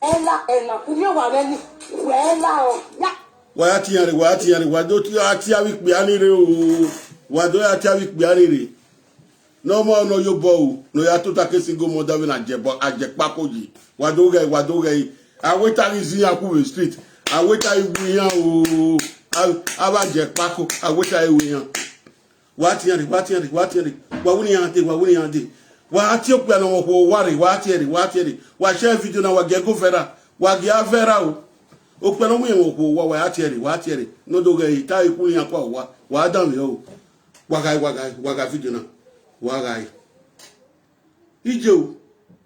ela kuyo wa reni wela o ya wa ti yare wa do ti ati awi pe anire o wa do ati awi pe anire no mo no yo bo no ya to take single mother we na ajepa koji wa do ge aweta zi yaku street aweta iwu yan o abaje pako aweta iwu yan wa ti yare wa wuni yan de wa ti o pe na wo ware wa ti yare wa share video na wa ge go vera wa ge avera o pe no mu yan wo wa ti yare no do ge ta iku yan kwa wa dan mi o wa ga video na wa ga ije o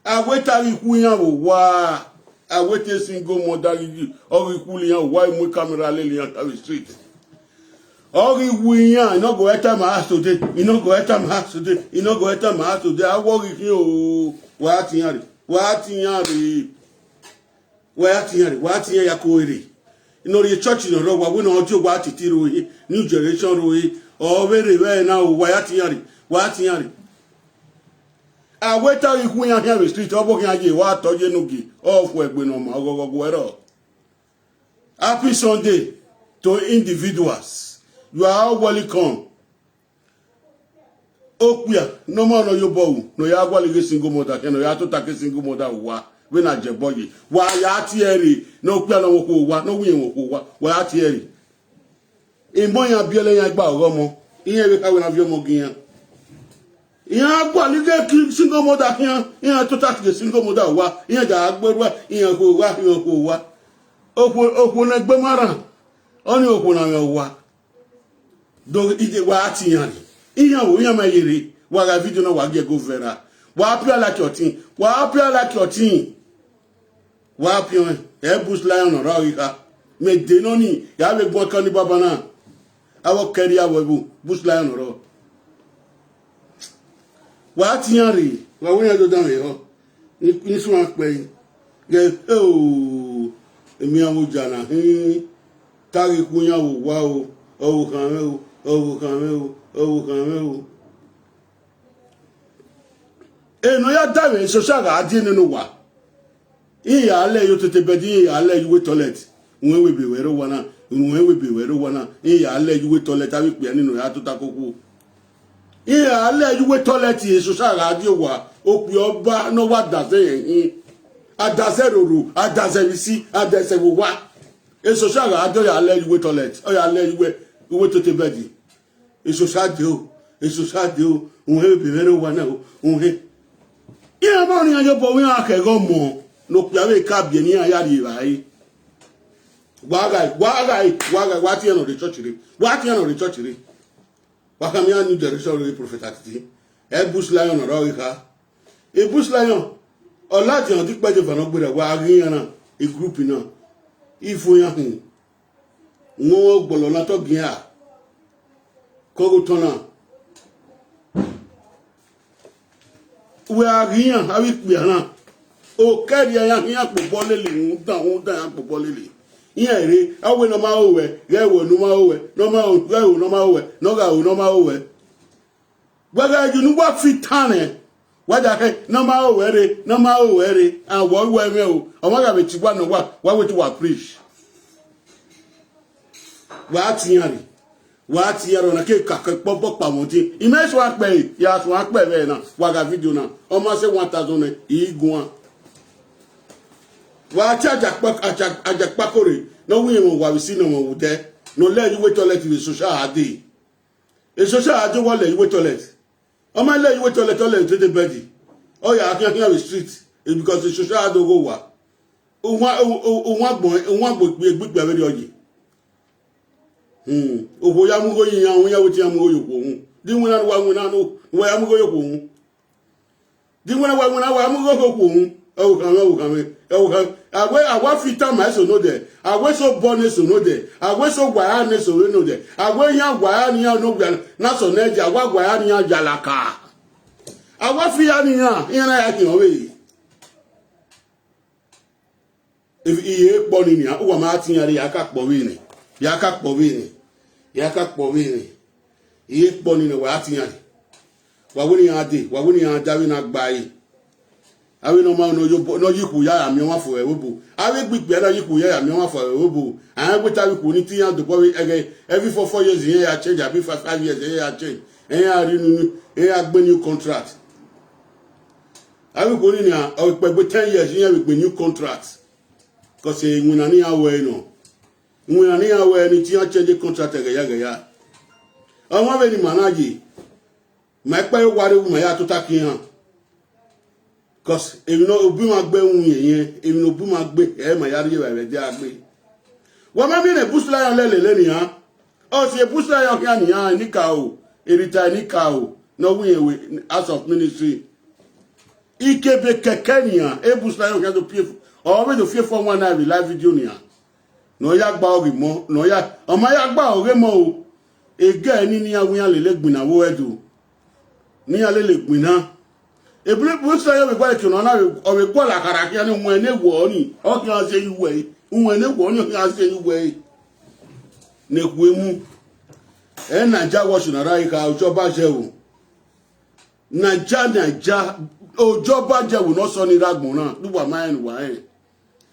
aweta iku yan o wa awete single mother yi ori kuli yan why mu camera le yan tawi street ori wiyan no go enter my house today awori kin o wa ti yan ya ko ere inori church no ro wa we no ojo wa ti tiro yi new generation ro yi o were we na o wa ti yan aweta iku yan here street obo kin aje wa toje nugi of egbe no ma ogogo ero. Happy Sunday to individuals. You are all welcome. Okuya no more no yobo no ya gwali single mother no ya to take single mother wa we na je boy wa ya tieri no okuya no wo wa no wi wo wa ya tieri imo yan biele yan gba oromo iyan we ka we na bi omo giyan iyan gba lige single mother iyan to take single mother wa iyan ja agberu iyan ko wa okwo na gbe mara oni okwo na wa do ije wa tiyan iyan wo iyan ma yere wa ga video na wa ge go vera wa appear like your team wa appear boost lion ro ika me de no ni ya be gbon kan ni baba na awo keri awo bu boost lion ro wa tiyan re wa wo yan do dan re ho ni so an pe ge o emi awo jana tari ku yan wo wa o kan o eno ya dawe social ga adi nínú wa iya ale yo tete bedi iya ale yuwe toilet nwe we be wero wana iya ale yuwe toilet abi pe nínú ya to takoko iya ale yuwe toilet e social ga adi wa o pe oba no wa da se yin adase roro adase bisi adase wo wa e social ga adi ya ale yuwe toilet o ya ale yuwe tete bedi e social de o nwe be wero wana o nwe iya ma ni ajo bo wi akego mo no piawe ka bie ni aya ri bai wa ti no the church ri wa ka mi anu direction ri prophet ati e bush lion ro ika e bush lion olati on ti peje fana gbere wa ri yan e group na ifo yan hun mo gbolo na to gin a ko go tona we are here awi pe ran o keri yan popo lele un dan popo lele yan ere awe no ma owe rewo no ma owe no ma owe no ga o no ma owe gbaga ju nu wa fitane waja ke no ma owe re and wo we me o ma ga be ti gba no wa we ti wa preach wa ti yaro na ke ka popo pa mo ti imeso ape ya so ape be na wa ga video na o ma se 1000 igun wa ti ajakpa kore no wi mo wa si no mo de no le you toilet with social ade e social ade wo le you toilet o ma le you toilet to the bed o ya akin street because the social ade go wa o wa gbon gbigbe be oji obo ya mu go yin awon ya wo ti amu go yoko hun di wona wa wona no wa ya mu go yoko hun di wona wa wona wa mu go yoko hun o kan agwa fita ma so no de agwa so born so no de agwa so gwa ya ne so no de agwa yan gwa ya ni no gwa na so na ji agwa gwa ya ni ya jalaka agwa fi ya ni yan ya ki o we if iye po ni o wa ma ti yan ri aka po we ni yaka po we ni iye po ni wa ti yan wa woni yan ade wa woni yan dawi na gba yi awe no ma no yiku ya ami wa for ewebo awe gbigbe na yiku ya ami wa for ewebo an gbeta wiku ni ti yan do po every 4 years yen ya change abi 5 years yen ya change ya ri nu ya gbe new contract awe ko ni o pe 10 years yen we gbe new contract cause nwina ni awe no nwina ni awe ni ti yan change contract ya ọmọ be ni manaji ma pe ware wu ma ya to takiyan cause èmi no obi ma gbe hun yen èmi no obi ma gbe e ma yari we be dia gbe wo ma mi ne busla yan lele ni han o se busla yan kan ni han ni ka o erita ni ka o no wi we as of ministry ikebe keke ni han e busla yan kan to pie o be do fie for one na live video ni han no ya gba ori mo no ya o ma ya gba ore mo o ege ni awun yan lele gbina wo edu ni alele gbina ebule busa yo be gba ki no na o be gba la kara ki ani mu ene wo ni o ki an se iwe mu ene wo ni o ki an se iwe ne ku emu e naija wo su na rai ka ojo ba je wo naija ojo ba je wo no so ni ragbon na duwa mayin wa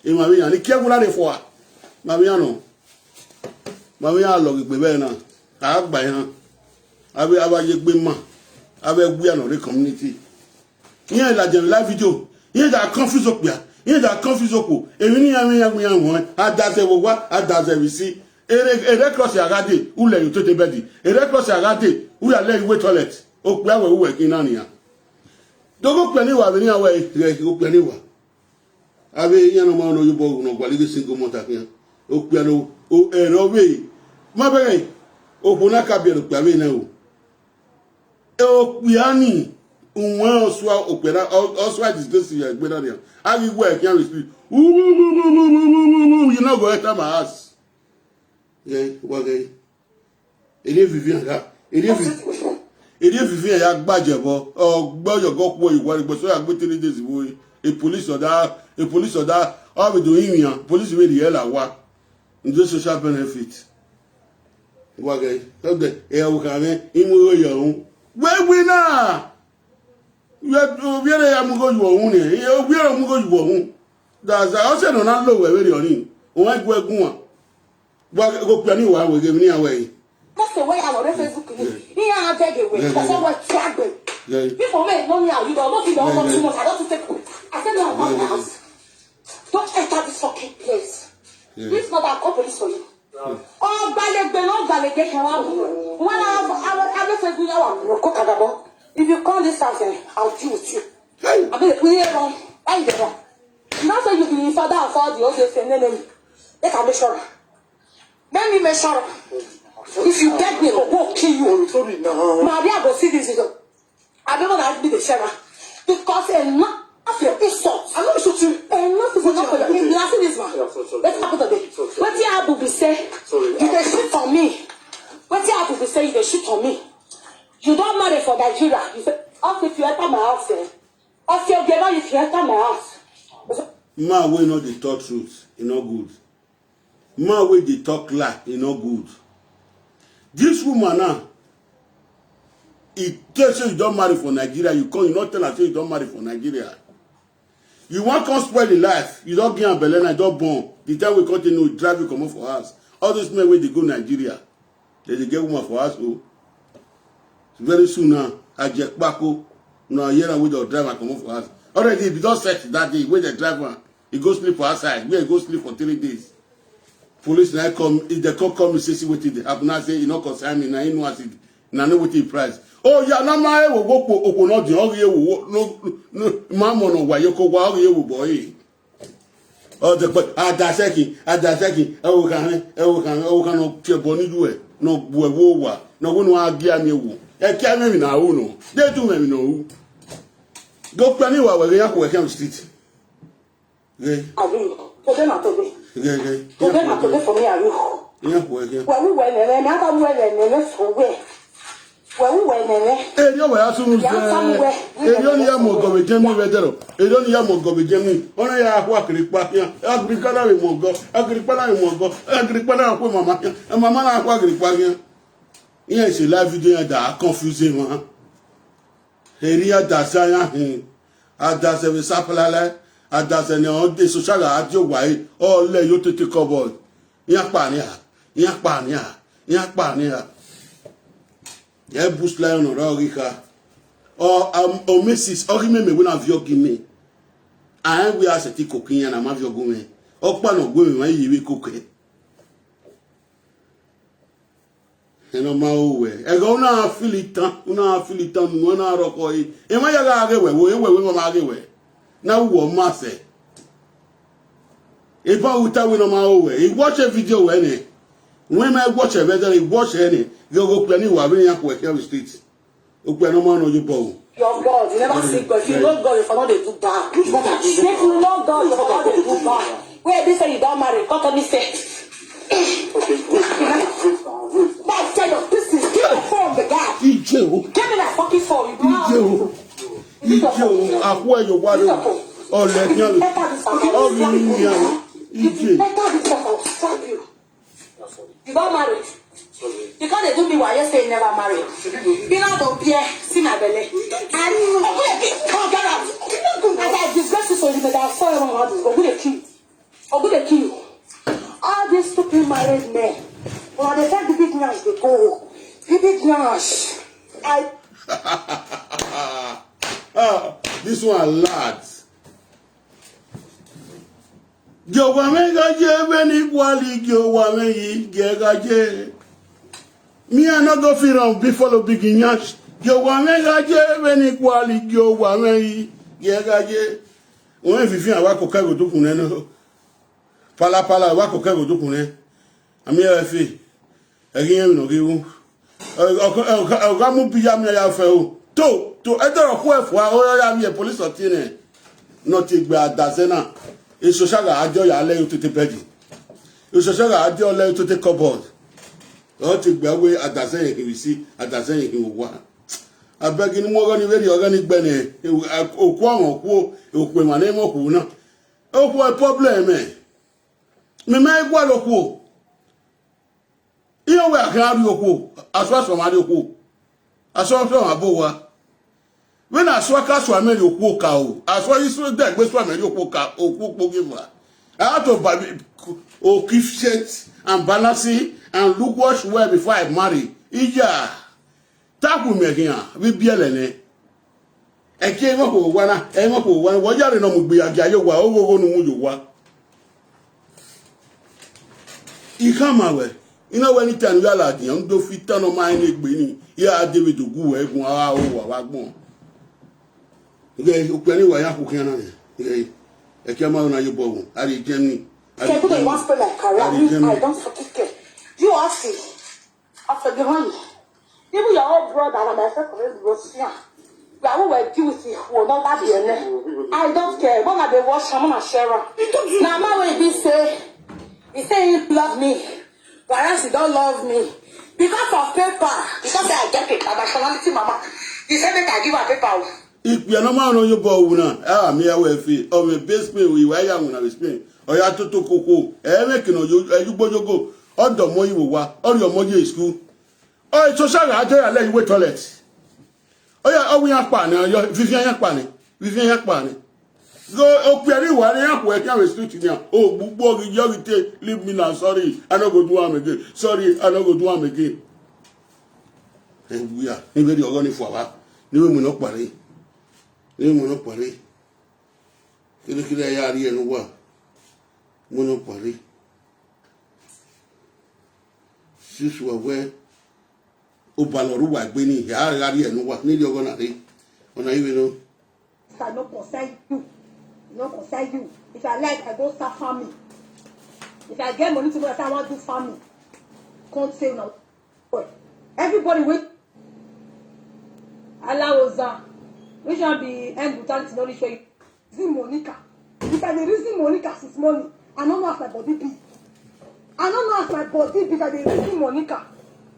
e ma bi yan ni kegula de fo a ma bi yan no ma bi yan lo gbe be na agba yan abi abaye gbe ma abe gbe yan re community yen la je live video yen da confuse opia yen da confuse opo èmi ni yan won adase wo wa adase wi si ere cross agade ule yo tete bedi ere cross agade u ya le iwe toilet opo awe uwe kin na niyan dogo pe ni wa be ni awe re o pe ni wa abe yan no ma no yubo no gba le single monta kin o pe no o ero be ma be opo na ka bi ro pe abe na o pe ani unwa oswa opera oswa disgrace ya gbe na there agi go e can speak you no go enter my house yeah wa ge ele Vivian ga ele Vivian ya gbajebo ogboyo go po iwa igbo so ya gbe 3 days wo a police order all we do him police we the hell wa ndo social benefit wa ge okay e o ka me imu yo we na ya mugo ju ohun ni e obiere mugo ju ohun that's I say no na lo we re orin o wa gbo egun wa gbo go pe ni wa we ge ni awe yi that's the way I on Facebook ni ya take away because I was trapping people make money out you don't feel almost too much I don't take I said no my house don't enter this fucking place this not a police for you oh balegbe kan wa when I Facebook ya wa ko kadabo. If you come this house, I'll deal with you. I mean, we are wrong. Why is it wrong? Now say you be father of all the others and then they can be sure. Let me make sure. If you get me, I'll go kill you. Sorry, no. Maria go see this. I don't want to be the sheriff because enough of your insult. I'm not shooting. Enough is enough for you. You see this man? Let's happen today. What you have to be say? You can shoot on me. What you have to be say? You can shoot on me. You don't marry for Nigeria. You say, off if you enter my house, off your girl if you enter my house. Man, we know the talk truth, it's not good. Man, we the talk lie, it's not good. This woman now, it tells you don't marry for Nigeria. You not tell her say you don't marry for Nigeria. You want to spoil the life. You don't get a Belena, you don't born. The time we continue, drive you come up for us. All those men where they go Nigeria, they get woman for us. Oh. Very soon now, I just back up. Now here with the driver come up for us. Already, if you don't set that day, where the driver, he go sleep for outside. Where he go sleep for 3 days. Police now come, if they come and say, see what it happen, I say, you know, concern me, now you know what it, now know what it price. Oh, yeah, now my will go, no, mamma, no, why you go, why you boy. Oh, the but Adaseki, oh, can, Boni do it. No, Buewa, no one will give me. I can't remember now, no. They do me no. Go planning while we're going to street. Okay. For them not today. Okay. For them not today for me, are you? Yeah, well, we went and never went and never for where. Well, we went and eh, you were asking somewhere. Eh, you only have more go with Jimmy Vedero. You only have more go with Jimmy. Only I have work in Pakia. Agricana will go. Agripana will go. Agripana will mamma. And mamma I work in Pakia. Yes, a live video that confusing man. Area that I adase we sapalale adase ne on de social radio wai o le yo tete cupboard yan pa ni a ye boost line on rika o Mrs. o me we na vio gimi an we aseti kokin na ma vio gume o pa no gwe me yi koke eno ma owe e go na filitan no na roko yi e ma ya ga we ma ga we na wo ma se e ba uta we no ma owe e watch a video we ni when I watch a video e watch any go pe ni wa bi yan ko e street o pe no ma no you bo your God, you never see God. If you love God, you cannot do bad. If you love God, you cannot do bad. Where they say you don't marry, cut on this set. That's kind of business. Give me the phone, the guy. Give me that fucking phone. You know. I wear your water. Oh, let me. Oh, you better this stuff. I'll slap you. You got married. Because they do me why you say you never married. You know, don't care. See my belly. And come get out. As I discuss this with you, I'll saw you on this. I'm going to kill you. All these stupid married men. When they take the big nash, they go. The big nash. This one, lads. Yo gaje beni kwali yo wame gaje. Me I not go fit on before big nyash. Yo gaje beni kwali yo wame gaje. Wọ́n fifi àwa ko ka go dokun no. Pala wa ko ka go dokun. Ami e fi. Eyin mi no ki wu. Ga mu bi ya mi ya fe o. To e do ko e fo o ya mi police otine. No ti gba adazena. E social ajo ya le to te beji. E social ajo le to te cupboard. O ti gba we adazen ki si adazen ki wo wa. Abegi ni mo go ni we ri organic gbe ni oku awon ku oku ma na mo ku na. Oku e problem e. Me ma igwa lo ku. Iyo we akran ri oku. Aso so ma ri oku. Aso so ma bo wa. When I saw Casso America, I saw you so dead, but America, I had to buy coefficient and balancing and look what she wear before I marry. Ija, tap with me here, we be alone. I came up with one, what you know, be a guy, you over you were. You come away. You know, anytime you are like young, don't fit turn on my neck, Benny. Yeah, David to go away, go out. Ukweni wa ya kukiana ne. Ekema na yobo. Ari Germany. Okay, put in one spell like career. I don't fucking care. You are free. After the money. Even your old brother and myself are Russia. We are all duty will not that be ene. I don't care. When I be wash I'm gonna share. Now my way be say he say he love me. Whereas he don't love me. Because of paper. Because I get paper. Nationality mama. He said that I give her paper. If you no man on your bow na me awe fi o me base pay we wa ya na Spain o ya toto koko make no you gbojogo odo mo yi wa o yo mo je school o social ajo ya le iwe toilet o ya o wi apa na yo fifian ya pa ni go o peri wa ni apo e kan street ni o gbugbo gi yo te leave me now sorry I no go do am again we are ni very organic for wa ni we mo no pare ni mo no pare kile ya ri enu wa mo no pare sisu wa we o baloru wa gbe ni ya ri enu wa ni le ogo na re ona iwe no I no concern you. No concern you. If I like, I go start farming. If I get money to go, I want to do farming. Can't say no. Everybody wait. Allah was which one be end brutality no show you. Reason Monica. If I reason Monica since morning, I don't know if my body be. I don't know if my body be because they reason Monica.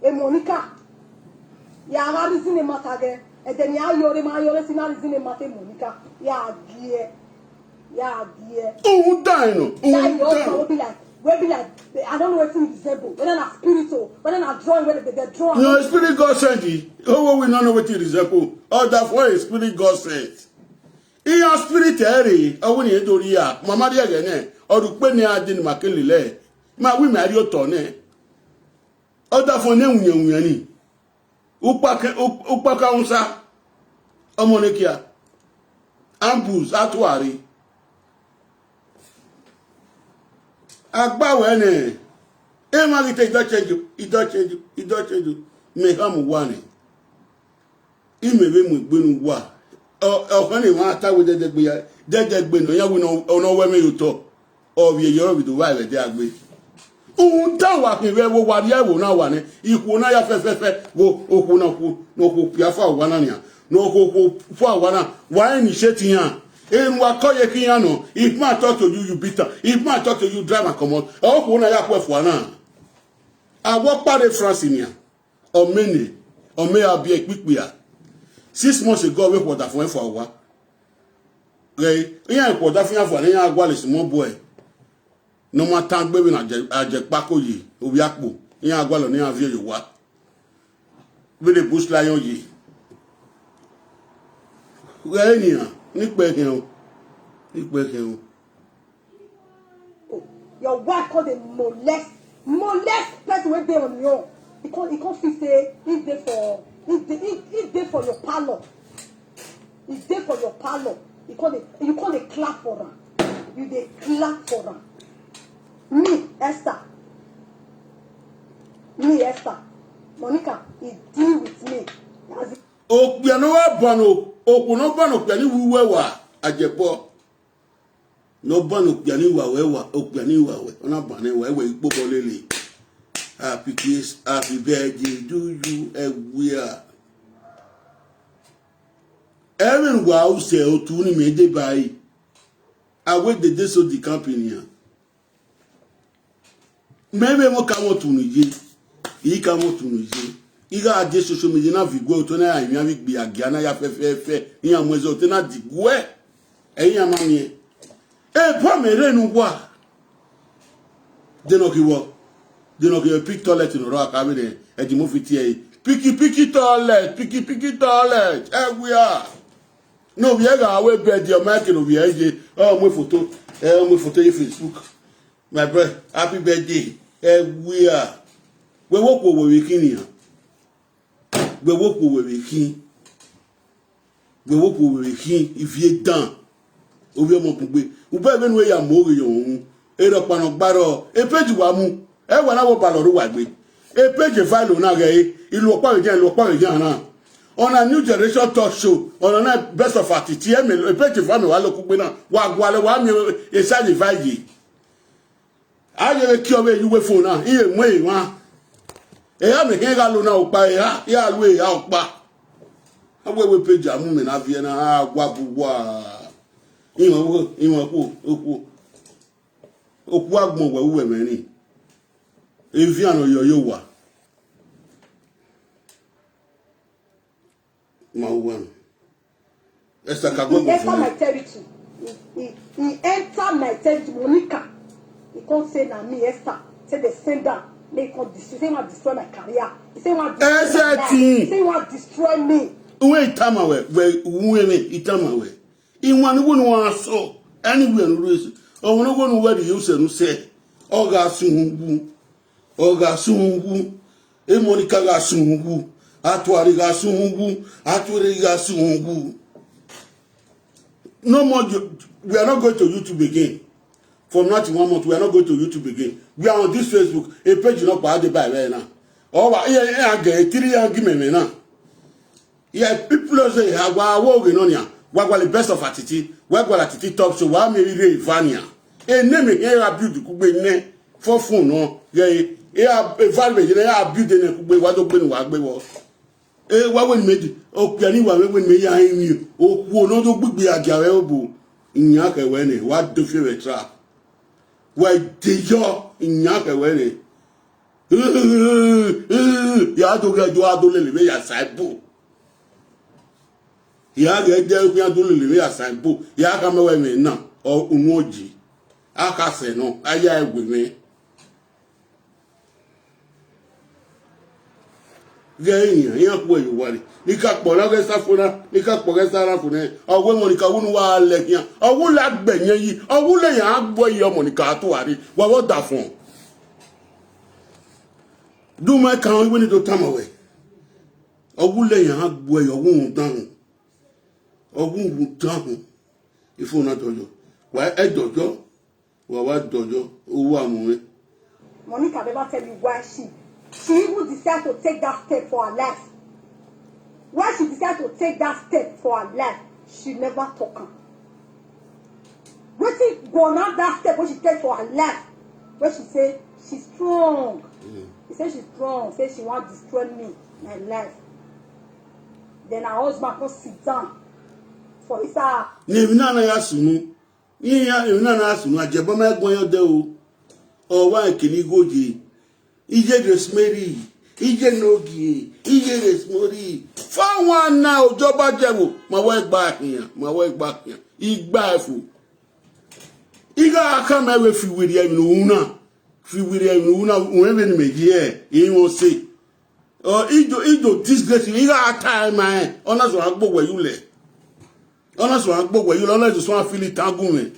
A Monica. Yeah, I reason a matter again. And then you are see now reason a matter Monica. Yeah, dear. Oh, dino. Will be like, I don't know what to disable. Whether not spiritual, whether not drawing, whether they draw. No, spirit God sent you. Oh, we don't know what to disable. Oh, that's why spirit God sent. Iya spirit ere awuni edori ya mama dia gene odupe ni adin makelele ma wi mari oto ne oda fun ne nwunya ni upa ka unsa omonekia ambus atwari agbawe ne e ma gite ido change me hamu wane imebe mu gbenu wa ọ̀kan ni wọ́n atáwé dẹ́dẹ́gbé náà yẹ́wò ọ̀nà wẹ́mẹ́ yóò tọ́ ọ̀bì èyí ọ̀rọ̀ ìdòwò àìlẹ̀dẹ́ àgbé ohun táwọn àpínfẹ́ wo wà ní ẹ̀wò náà wà ní ipò náà yá fẹ́fẹ́fẹ́ wo okùn náà kú n'okò pìá fún àwọn náà nìyà n'okò fún àwọn náà wà á ní ṣé ti yàn èyí wà kọ́yẹ kí yàn nà if man talk to you you beat am if man talk to you drive am comot ọkùnrin náà yà pọ̀ ẹ̀fọ́ náà àwọn pàdé France nìyà ọ̀mẹ́ àbí ẹ̀pípìà 6 months ago we water for wa re yan water for yan yan agwa le small boy no ma tan gbe bi na aje pako yi obi apo yan agwa lo ni an vie yo wa we the bush lion yi re ni an ni pe ken o your wife called a molest person wey dey on your he can't feel say he dey for It's there for your parlor. It's there for your parlor. You call a clap for her. You dey clap for her. Me, Esther. Monica, he deal with me. Piano bano, no bano piani wewa ajepo. No bano piani wewa, piani wewa. Ona bane wewe ipopo lele. Happy kiss, happy birthday, do you a weird? Every wow say o tu ni me de bai. I wait the day so the company. Maybe mo ka mo tu ni je. Yi ka mo tu ni je. Iga ade social media na vigo to na yan wi gbe agia na ya fe. Ni am wezo te na digwe. Eyin amami e. E po me re nu wa. De no ki wo. They don't give a pick toilet in rock. I mean, at the movie here. Picky toilet. We are. No, we are away bed. Your market over here. Oh, my photo. My photo on Facebook. My brother, happy birthday. We are. We walk over weekend here. We walk over weekend. If you're done, over your mopugbe. Ube even where you're more young. Ero panogbaro. E page wamu. E wana wo baloru wa gbe e page file na ge ilu opa ejan na on a new generation talk show on a best of attitude e page file wa lo kugbe na wa gwale wa mi e side vibe aye ki o be yuwe phone na iye mu e wa e ya me ke ga lo na opa ya lu e ya opa awe page amu me na vie na agwa buwa iwon oku agbon we uwe merin Eviano yoyowa. Mawan. Esther Kago. He entered my territory. He entered my territory. Monica. He can't say na me, Esther. Say they send down. They can't destroy. Say want destroy my career. He say want destroy my life. He say want destroy me. Wait, Tamawe. Wait, Itamawe. In one wouldn't so anywhere in reason. Oh, no one where the user say. Oh, God, soon. Oga sungu e Monica ga sungu atwari ga sungu atwari ga sungu. No more. We are not going to YouTube again. From not 1 month, we are not going to YouTube again. We are on this Facebook. A page not by the by now. Oh, yeah, get 3 years give me now. Yeah, people say how we on ya. What the best of attitude? What attitude top show? Why me really Vania? E name here abuse kugbe ne for phone no. Yeah. E a value je na abuse ne kugbe wa do gbe nu wa gbe wo e wa we meji o piani wa we me ya yin o ku no do gbigbe ajawe obo nyan ke we ne wa do fe tra wa de yo nyan ke we ne ya do ga do ado le be ya saibo ya ga de ku ado le be ya saibo ya ka me we me na o unu oji aka se no aya egwe me. Gainya, Yankwe, you worry. Nika Polaga Safuna, Nika Pogasa Rafune, or woman Kawunwa Lekia, or would like Benny, or would lay a boy your Monica to worry. What that for? Do my count when it will come away. Or would lay a boy your wound down. Or wound down. If you not dojo. Why a dojo? Well, what dojo? Who am Monica never tell you why she even decided to take that step for her life. Why she decided to take that step for her life, she never talk her. Wetin go on that step when she take for her life, when she say she's strong. She say she's strong, say she want to destroy me, my life. Then her husband come sit down for his house. Nana Yasunu, Nana Yasunu, Ajabama Goyo, or why can you go? Ije Rosemary, Ije Nogi, Ije Rosemary. For one now, Joba Jabo, my work back here, my work back here. Igbafu. Iga come away free with Una. Free with Una, whoever may hear, he will say. Or Ido disgrace, Iga time, man. Honest one, go where you lay. Honest one, go where you don't just want to feel it, Tagume.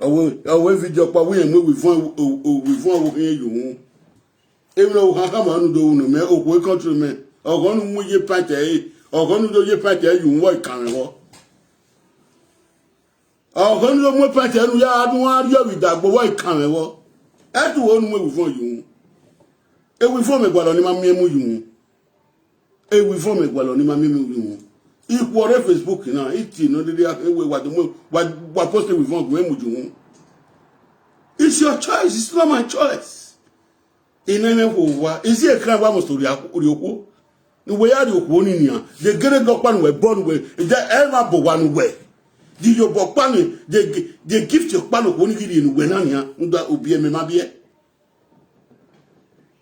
Away video pa we with one you. Even though come on do no me o countrymen or gone mu ye party or gone do ye party you what can ho. Or gone do mo party no ya adu wan ya with that but what can ho. E to won mu with one you. E we form e gwalo ni ma me mu you. E we form e gwalo ni ma me mu you. Equal Facebook now, it's no what posted with one. It's your choice, it's not my choice. In any way, is it a crime almost to Ryoko? The way are you born in here? The great Gopan were born with the ever one way. Did your Bopani, they gift your pan of one in Wenania, that would be a memabia.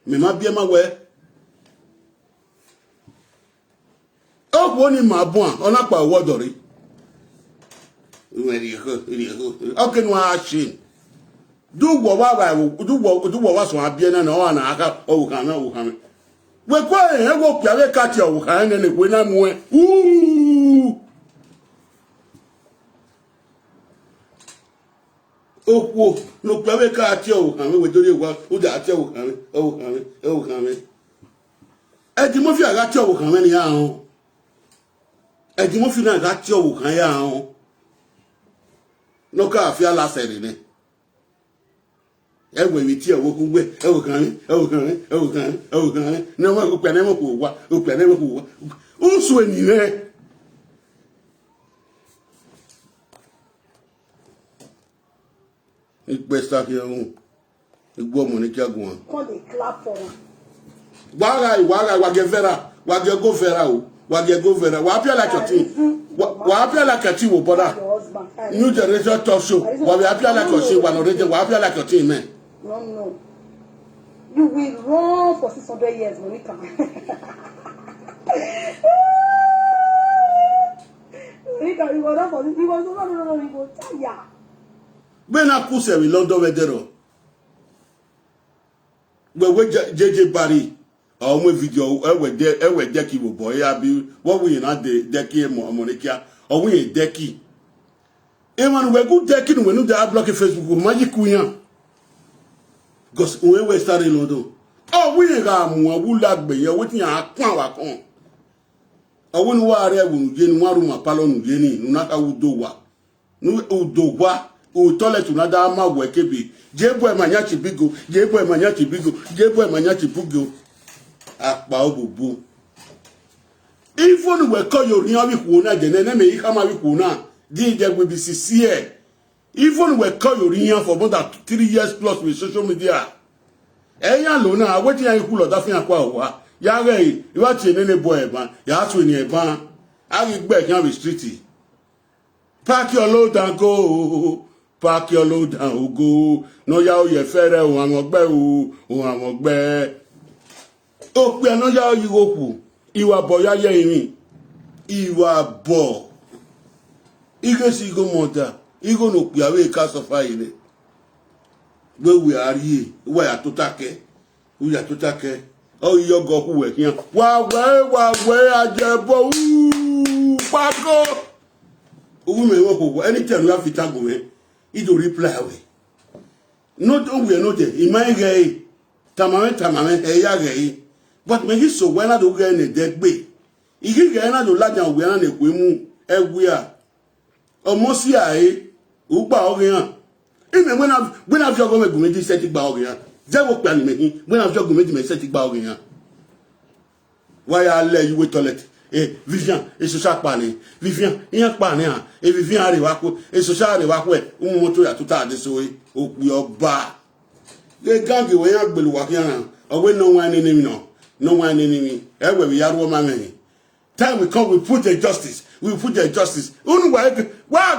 Memabia, my way. Oh, one in my boy, on up by watery. How can one action? Do what I will do what I be an hour and a half. Oh, come. We're quite a go play cat your hand and when I'm away. Ooh. Oh, no, play cat your hand with the work. Who that tell him? Oh, come. At the movie, I got your coming here. E di mo fi na ga ti owo kan ya hon no ka fi ala se ni e we mi ti owo ku gbe e wo kan no ma ku pe ne mo ku wa o pe ne mo ku wa o so ni re ipe sta ki ohun igbo mo ni ki agun Come dey clap for am. wa ge vera wa ge go vera o. Wage go vera. Wa appear like your team. Wa appear like your team, brother. New generation talk show. Wa appear like your team. Wa appear like your team, man. No. You will run for 600 years, Monica. Monica, you will run for this. You will tire. When I kuse we London wedero. We JJ Barry. Our video, we decky boy, what we not the decky Monica, or we a decky. Eman, we good decking when you are blocking Facebook, magic queen. Because we started London. Oh, we got more wood like be waiting our power on. I wouldn't worry when you get one room a palon, Jenny, not a wood do what. No, do what, who toilet to another ma work be. Jebo Manyachi Bigo, Jebo Manyachi Bigo, Jebo Manyachi Bugo. Akpa obubu even we call your real week na je na me kama week na DJ will be sincere even we call your real for more than 3 years plus with social media eyan lo na wetin yan ku lo da fin akwa wa ya re iwa ti nene boy ban ya tu ni eban a ri gbe kan be street pack your load and go pack your load and go no ya o ye fere o awon gbe o awon gbe o pe no ya you oku iwa bo ya ye yin iwa bo ige si go monta igo no pe awe ka so fa ile we are here, we are to take. We are to take. Oh, you go who are here. Wa ajebo. Pako. Women who anytime you have to tag me, it will reply away. Not we are not there. In my gay, tamame, eya gay. But me he so when I do get in a dead bay. He get na do lajan we an ekwemu ewia. Almost here, uba ogian. Even when I've just gone to make set gba ogian. Je wo pe ani me when I've just gone to make set gba ogian. Why I let you wait toilet? Vivian, et social parler. Vivian, il y a pas rien. Et Vivian arrive à quoi? Et social arrive à quoi? On monte à tout à désoé. Au bas. Les gangs qui voyaient un bel wakian. Oh, we no one enemy no. No one enemy. Everywhere we are woman. Time we come, we put the justice. We put the justice. Unu wa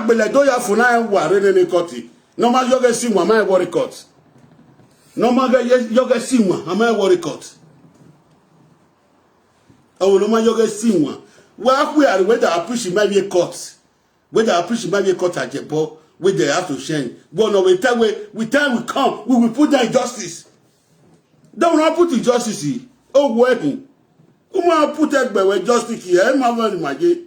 bele do ya funa wa rene koti. No ma yoga si wa ma worry court. No ma yoga si wa ma worry court. Oh, no man, you get seen one. Well, we are whether I push might be a court. Whether I push might be a court at Japan, where they have to shame. But no, time we come, we will put that justice. Don't want to put the justice here. Oh, working. Who want to put that by justice here? I'm not in my day.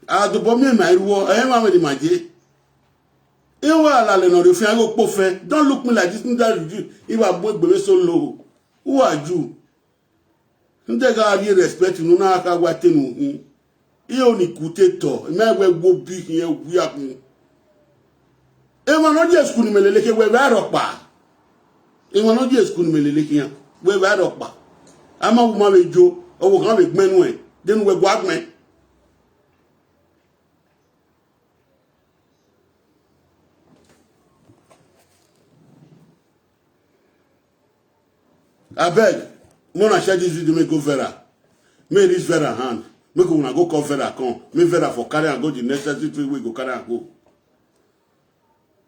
I do bomb in my war. I am not in my day. You are no if I go perfect. Don't look me like this. If I boy so low. Who are you? Ndega ali respect nu na aka gwate nu hin iyo ni kuteto mewe gbo bi hin ewu akun e ma no je school ni melele ke we ba ropa e ma no je school ni melele ke yan we ba ropa ama wo ma be jo owo kan be gbenu e denu we gbo agbon abeg Mona share this video, make go Vera. Make this Vera hand. Make una go call Vera come. Make Vera for carry and go the necessary thing we go carry and go.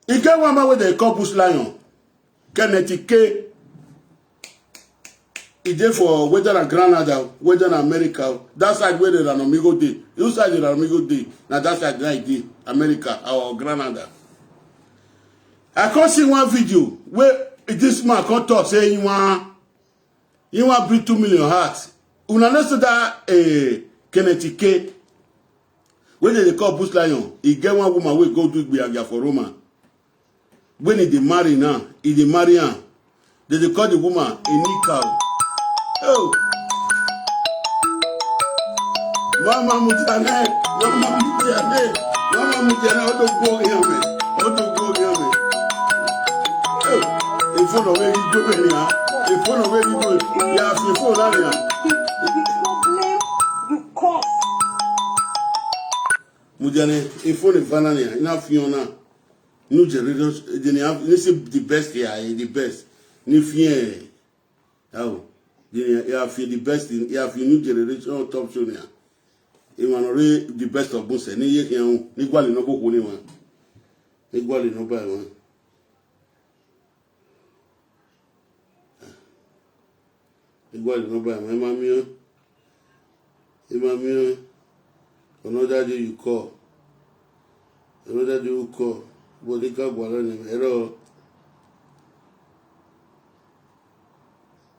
He get one man where they call Bush Lion. Kenneth K. He did for whether in Granada, whether in America. That side where they are Amigo Day. You side they are Amigo Day. Now that side right day, America or Granada. I can't see one video where this man can't talk saying you want bring 2 million hearts. Una know that Kenneth K. When they call Bush Lion, he get one woman will go do Biagia for Roma. When he marry now, he marry her. They call the woman a Nika. Oh, Mama Mutane, Mama Mutane, Mama Mutane, how to go here, how to go here. Oh, in front of where you go here. If one of where you go, you have to phone on here. Problem, you cough. Mujane, if one is vanilla, enough Fiona, new generation, they have the best here, the best. New fear, oh, you have the best, you have new generation top show here. You want to the best of both, and you equally no book one. Equally no buy one. Igual no buy my mammy. Another day you call. Another day you call. But they can't go on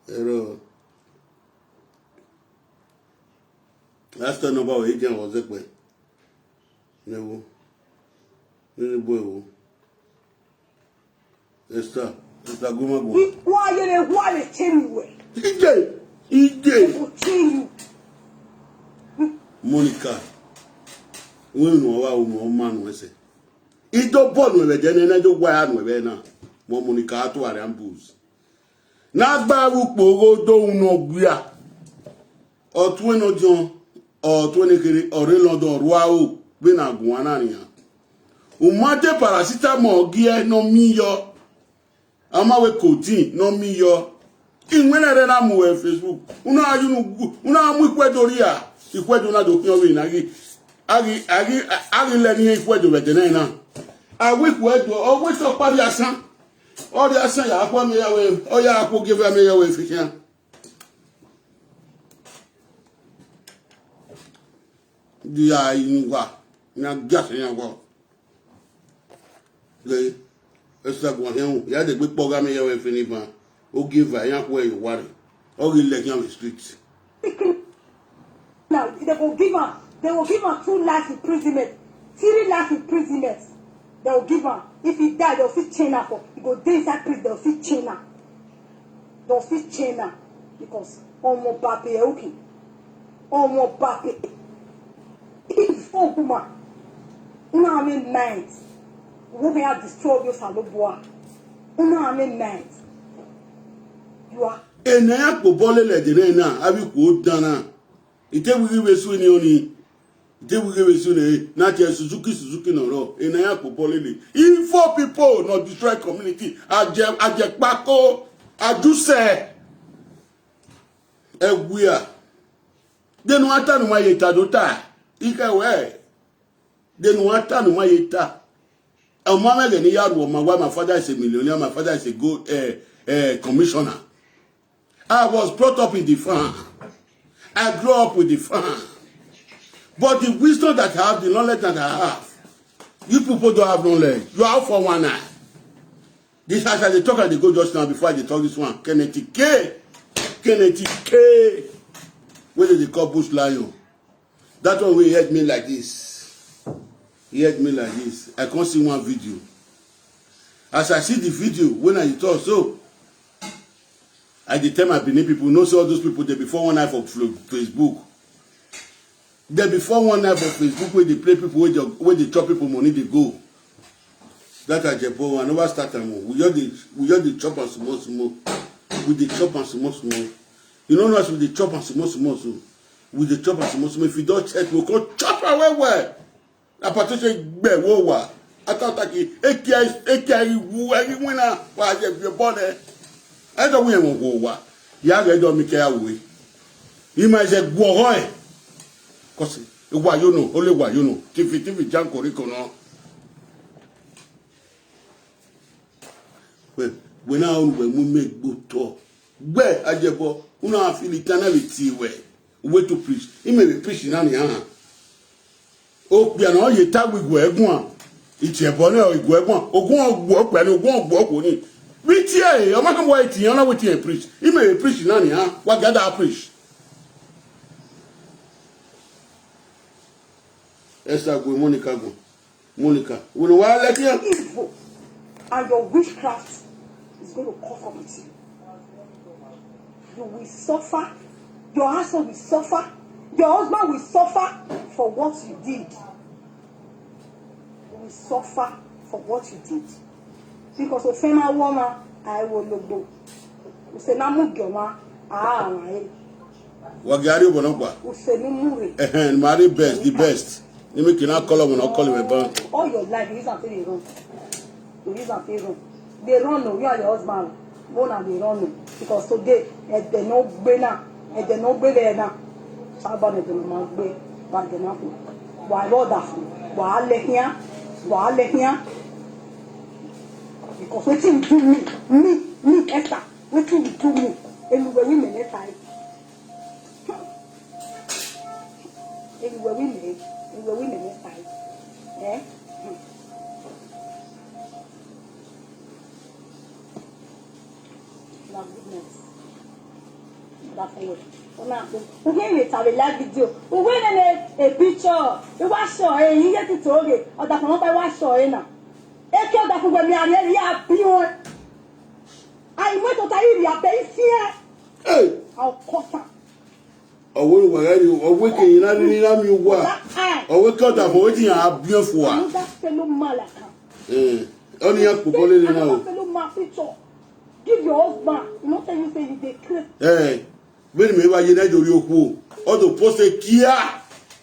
error. Last time about agent was it way. Never. Any boy. Esther Guma. Why are they anyway? EJ. Monica. When no man was it. It don't born with then I don't wear with now. Monica to our ambus. Not by Rupo don't know Bia or 20 John or 20 or Relodo or Wow, Bena Guanania. Umate paracetamol gear no me yo. Amawe cotin no me yo. In when I ran with Facebook, una mukwedoria, Iquedona do Kiori Agi letting Iquedo Vetenena. I wish word to always a party as son. All the assay, I want me away, or ya will give me away if you can. The eye in what? Not just in a walk. esa go hen ya de gbe program ya we fini ban o give her yan where you worry o gi le yan street now they will give her 2 life imprisonment 3 life imprisonment they will give her if he die they'll fit chain her for he go dey inside prison they'll fit chain her because omo pape okay omo pape if woman una mean mind we have destroyed your saloboa una mean mind you are ena ya po bole le de na abi ko dana ite wi we su ni oni ite wi we su ni na che Suzuki no ro ena ya po bole le if 4 people not destroy community aje pako aduse egwia denu atanu ma yeta dota ike we denu atanu ma yeta o ma mele ni yaru o ma wa my father is a millionaire my father is a gold commissioner. I was brought up in the farm. I grew up with the farm. But the wisdom that I have, the knowledge that I have, you people don't have knowledge. You are for one eye. This as they talk and they go just now before they talk this one. Kennedy K. Where did they call Bush Lion? That one will hurt me like this. He hurt me like this. I can't see one video. As I see the video, when I talk, so I tell my Benin people, know all those people, they before one night for Facebook. They before one night for Facebook where they play people, where they chop people money, they go. That I just I never start them. We just the chop and small. With the chop and small. You know what with the chop and small. With the chop and small. If you don't check, we'll go chop away where. I partition be wowa. I thought that AKI winner was your body. I don't want to go. Ya don't make away. You might say go away. Cause why you know, only why you know. TV Janko Rico no. When we make good talk. Where ajebo, una feel eternity where to preach. He may be preaching on the o piano ye tag we go egun. Ìjẹ̀bọ náà ìgò ẹ̀gbọ́n ogún ọgbọ pẹ̀lú ogún ọgbọ kò ní bí tí ẹ ọmọ kan wọ ìtìyàn náà wò tí ẹ preach ìmọ̀ ẹ preach náà nìyà wà gádà preach. Esther go Monica when you want let you evil and your witchcraft is going to cover with you. You will suffer, your husband will suffer, your husband will suffer for what you did. You will suffer for what you did. Because of female woman, I will look good. You say namu gyoma, Wagari bonogba. You say ni muri. Marry best, the best. You make not call him, not call him a band. All your life, you use and they run. You use and they run. They run, no, you are your husband. Go and they run, no. Because today, they no bena, they no bena. Somebody do not be, but they not. Why wonderful? Why lehia? Why lehia? Because what you do me, Esther, what you do me, anywhere we may Esther. Anywhere we may. We're women this time. Eh? My goodness. That's it. We hear it, I will like video. We win a picture. We wash your hair. You get it to it. Or that one by wash your hair now. If you're that when we are here, pure. I went to tell you, you are very fear. Hey! I'll cut her. Ọwọ́ ìwàyárí ọwọ́ kẹyìn náà ní lámì wà ọwọ́ kọ́ta fún ojú yàn ábíọ́ fún wa. Ọ ní yàn púpọ̀ lé náà o. Give your husband, you know say you say you dey craze. Bẹ́ẹ̀ni mi bá yé náà lórí okú o, ọdún pósẹ̀ kíá,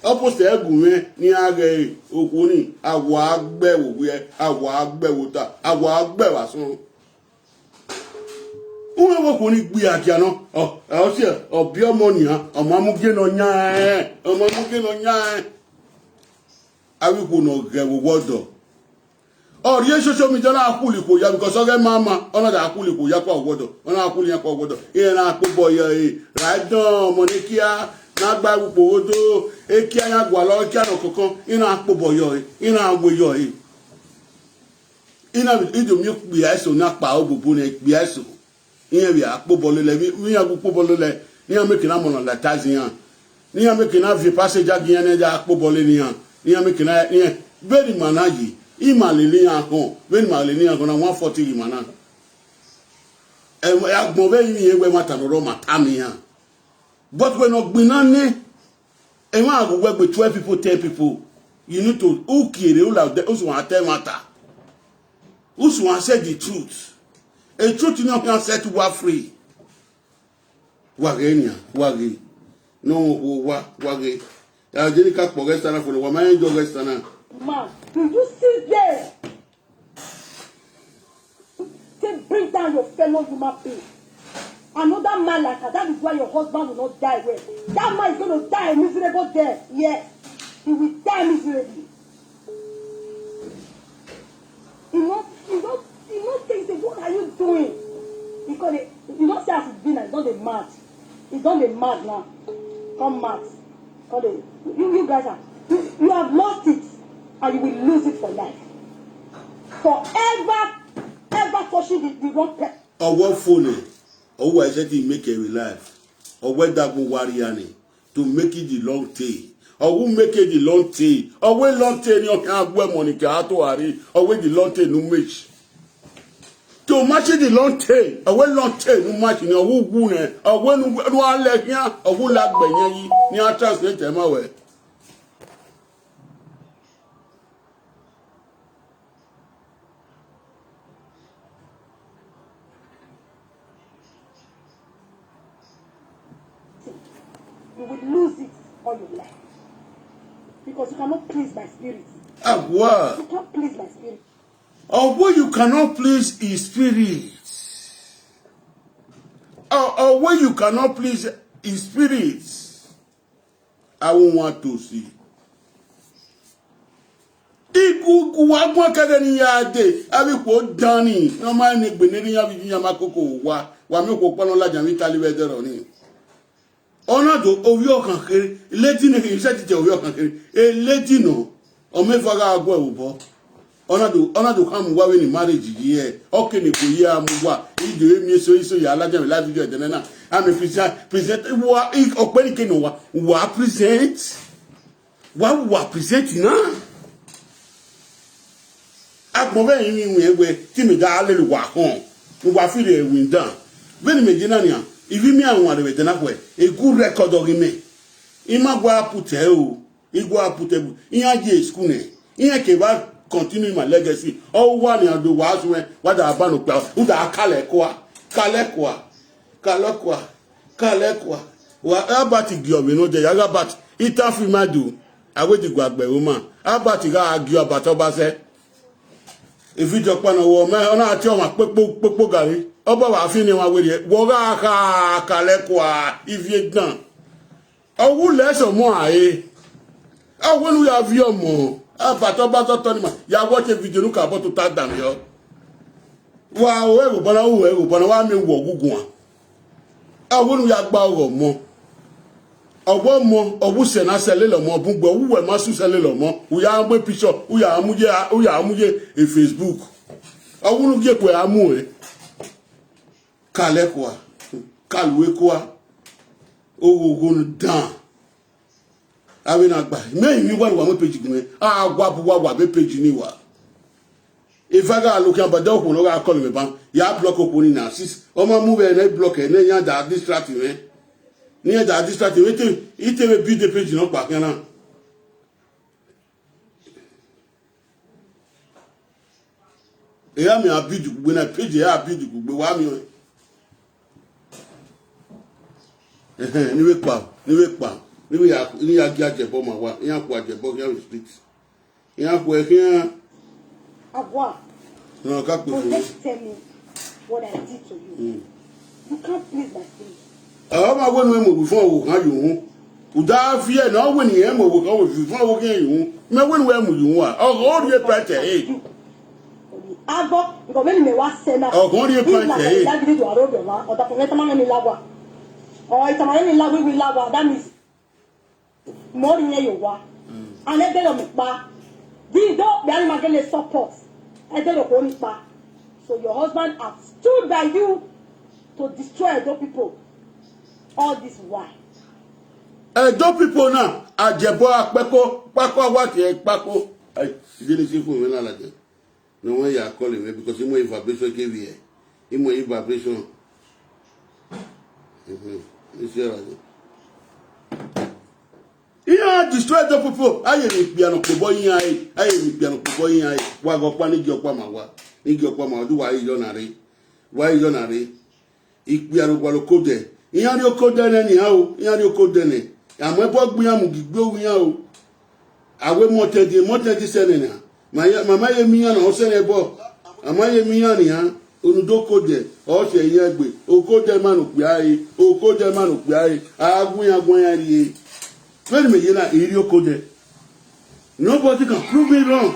ọpọ́sẹ̀ ẹ̀gùn mi ní ààrẹ okú ní àwọ̀ agbẹ̀wò wíyẹ, àwọ̀ agbẹ̀wò ta, àwọ̀ agbẹ̀wà sún. Wọ́n wọ́n kò ní gbé àjà náà ọ̀sẹ̀ ọ̀bí ọmọ nìyàn ọmọ amúgé náà nyá ẹ̀ ọmọ amúgé náà nyá ẹ̀ awíkò náà gẹ̀wò wọ́dọ̀ ọ̀rí ẹ̀ social media náà kúlì kò yá because ọ̀rẹ́ máa ma ọ̀nà dà kúlì kò yá pa ọ̀wọ́dọ̀ ọ̀nà àkúlì yá pa ọ̀wọ́dọ̀ ìyẹn náà kó bọ̀ yẹ ẹ̀ ràdán ọmọ ní kíá náà gba ìwòpò odó ẹ̀ kíá yá gbà lọ kíá náà kankan ìyẹn náà kó bọ̀ yọ ẹ̀ ìyẹn náà wọ yọ ẹ̀ ina ido mi kpi eso na pa obubu na kpi eso iya bi akpobolo le mi ya akpobolo le ni ya make na mo na tazian ni ya make na vi passage agian na ja akpobolo ni ya make na very manaji imalele ya ho very malele ya ho na 140 mana ya gbo be yin ewe mata no ro mata mi ya but when ogbina ne e wa agugwe gbe 12 people 10 people you need to who kire who like who want tell matter who want say the truth a truth you know can set you free wagenia wage no wage ya jeni ka po restaurant for wa man do restaurant man you sit there to bring down your fellow human being. Another man like her, that is why your husband will not die well. That man is going to die a miserable death. Yes, he will die miserably. You know, say, what are you doing? Because you don't say as it's been, it's not the mad. It's not the mad now. Come mad. You guys are, you have lost it, and you will lose it for life. Forever touching the wrong person. Or what phone? Or why said he make a life? Or where that warrior to make it the long tail? Or who make it the long tail? Or where long tail you can't wear money to worry? Or where the long tail no match? To match the long tail, or where long tail no match in your who wound, or when one leg here, or who like Benny, near translate them away. You will lose it all your life. Because you cannot please my spirit. Ah, what? You can't please my spirit. Or where you cannot please his spirit. Or where you cannot please his spirit. I won't want to see. Iku wagwa kada ni yade abi ko dani no ma ni gbe ni ya bi yama koko wa mi ko pon la jan mi tali we dero ni ona do owi okan kere lady ni ki se ti je owi okan kere e lady no o me faga agbo ewo ona do kam wa we ni marriage yi e okay ni ko yi amugwa ide emi so ya alaja mi la video de na am present wa ope ni ke no wa present wa present na agbobe yin wi egbe ti mi da le wa kan mo wa fi le win down beni meje na ni ivi mi awon are we na ko e good record of me ima gwa put e o igwa put e iyan je school ne iyan ke ba continue my legacy o wa ni ado wa so e wa da ba no pe u da kale kwa wa abati gyo mi no je ya abati ita fi madu aweji gbagbe o ma abati ga agyo abato ba se if you just want to war, man, I tell my popo gari. Oba fi ni wa were. Wo ga ka kale kwa if you done. O wu le so mo aye. O wonu ya vi omo. Abato ba to to ni ma. Ya watch a video nu ka bo to ta dam yo. Wa o e go bona wa mi wo gugun a. O wonu ya gba oro mo. Owo mo owu se na sele lo mo bun gbo wu we ma su sele lo mo u ya gbe picture u ya amuje e Facebook owu nu ge pe amu e kale kwa kalwe kwa ogun dan awe na gba me mi wa mo page gun a gwa bu wa be page ni wa ifaga lokan bada okun lo ga call me ban ya block okun ni na sis o ma move e na block e na yan da distract me ni e da distract ite be build the page no pa kan na e ya mi a build gbe na page ya build gbe wa mi ni we ya gi ajebo ma wa yan ku ajebo yan street yan ku e kan Agua. no ka pe Just tell me what I did to you. You can't please my spirit. Oh, my one will before you. Uda fear no when you am will go with you for you. My one will you are. Oh, all your party. Abo, go when me was sena. Oh, all your party. That video to arobe ma o da ko meta ma ni lawa. Oh, ita ma ni lawa we lawa that means more than you wa. And e be lo me pa. Di do be ani ma get support. So your husband has stood by you to destroy Edo people. All this why? Edo people now, Ajebo Akpeko, Pako what Pako. I didn't see for me like that. No one you are calling me because you vibration gave here. You vibration. Yeah, destroy the people. I am piano boy. I am piano boy. Wago Pani Jopama. Nigopama, do why you don't know? Why you don't know? Ikpiano Walocode. Ianio Coden anyhow, Ianio Codene. I'm a bog Biam go yao. I will motor the Senena. My Mian or Senebo. Am I a Miania? Unudoko de, or say Yagwe, O Code man of Biai, O Code man of Biai, Aguia. Tell me, you're not Irio Code. Nobody can prove me wrong.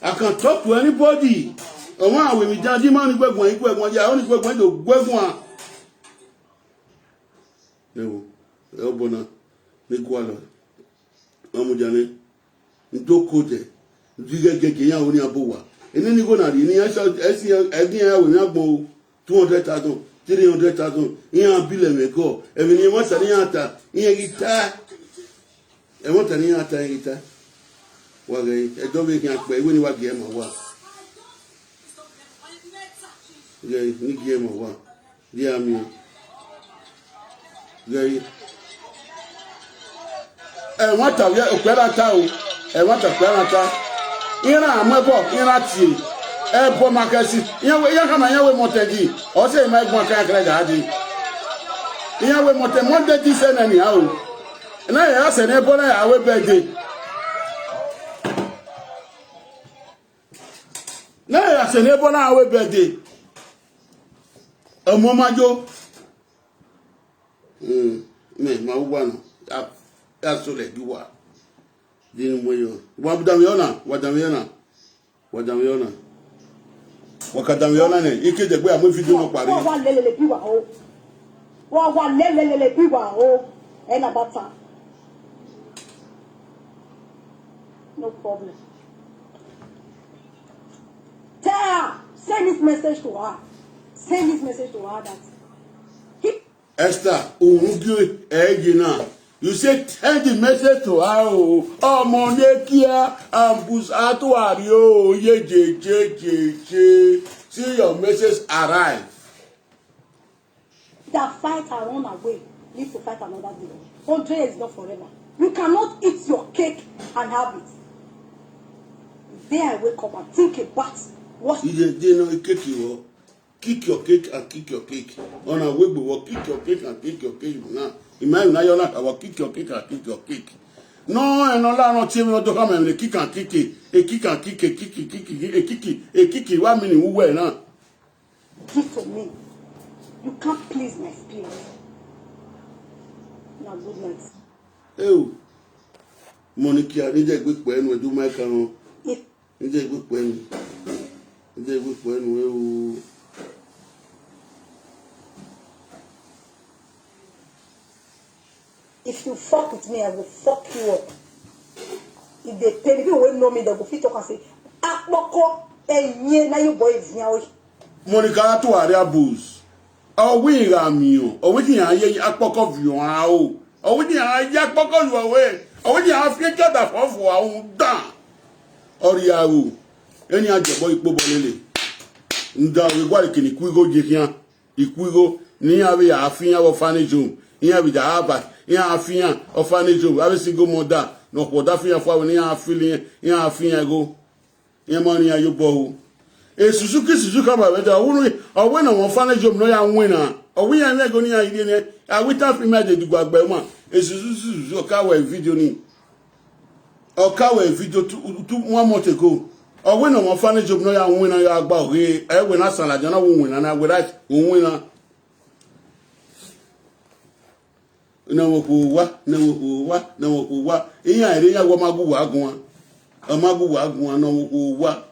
I can talk to anybody. Oh, wow, when we judge him on the web, I only go to web one. No, Elbona, Niguala, Mamujane, Ndokote, Ziga only a boa. And then you go now, you have to have 200,000, 300,000, you have bill and go. And when you want a niata, you guitar. I want a niata guitar. Well, I don't make it when you are game or what. Yeah, you game or what? Dear me. Yeah. And what a Perata, and what a Perata. Ina amebo ina ti e bo makasi yan we yan kama yan we moteji o se ma gbon kan kre gaadi yan we moteji se na ni ha o na ya se ne bo na ya we birthday na ya se ne bo na we birthday omo majo me ma wo no ya so le biwa dinu moyo wadamiona wakadamiona ne ikeje gbe amo video no pare wa lelele bi wa o e na bata no problem send this message to her that Esther Urugwe Ejina. You say send the message to her. Oh, Monekia Ambus Atuario. See your message arrive. That fight and run away. Need to fight another day. 100 is not forever. You cannot eat your cake and have it. The day I wake up and think about what you know, kick you. Kick your cake and kick your cake. On a way, we will kick your cake and kick your cake now. Imagine now you're not our kick your cake and kick your cake. No, and all not team not to come and kick and kick it. A kick and kick a kick it. 1 minute, who were now? Give to me. You can't please my spirit. Now, good night. Oh, Monica, I need a good pen with do my canon. Need a good pen. Need a good pen. If you fuck with me, I will fuck you up. If they pay, people won't know me, they will fit talk and say, Akboko, now you boy is here. Monica, to area booze. Oh, we are me. Oh, we didn't hear Akboko view. Oh, we didn't hear Akboko away. Oh, we didn't have to get that off for our own down. Oh, yeah, any other boy, Bobolele. Nda, we got a Kiniquigo, Jikian, Equigo, near we are Fina or Fanny June. Here with the Harvard. Here are Fina or Fanny June. Every single mother. No, for that Fina for when you are feeling, here are Fina go. Here money are you bow. A Suzuki, but whether or when I Fanny June, no young winner. Or we are not going to idea. I will have imagined to go back by one. A Suzuki Kawa video ni. Or Kawa video 1 month ago. Or when I Fanny June, no young winner, you are about here. I will not sell a general woman and I will write winner. No wa iya ere ya wo magu wa gun no wa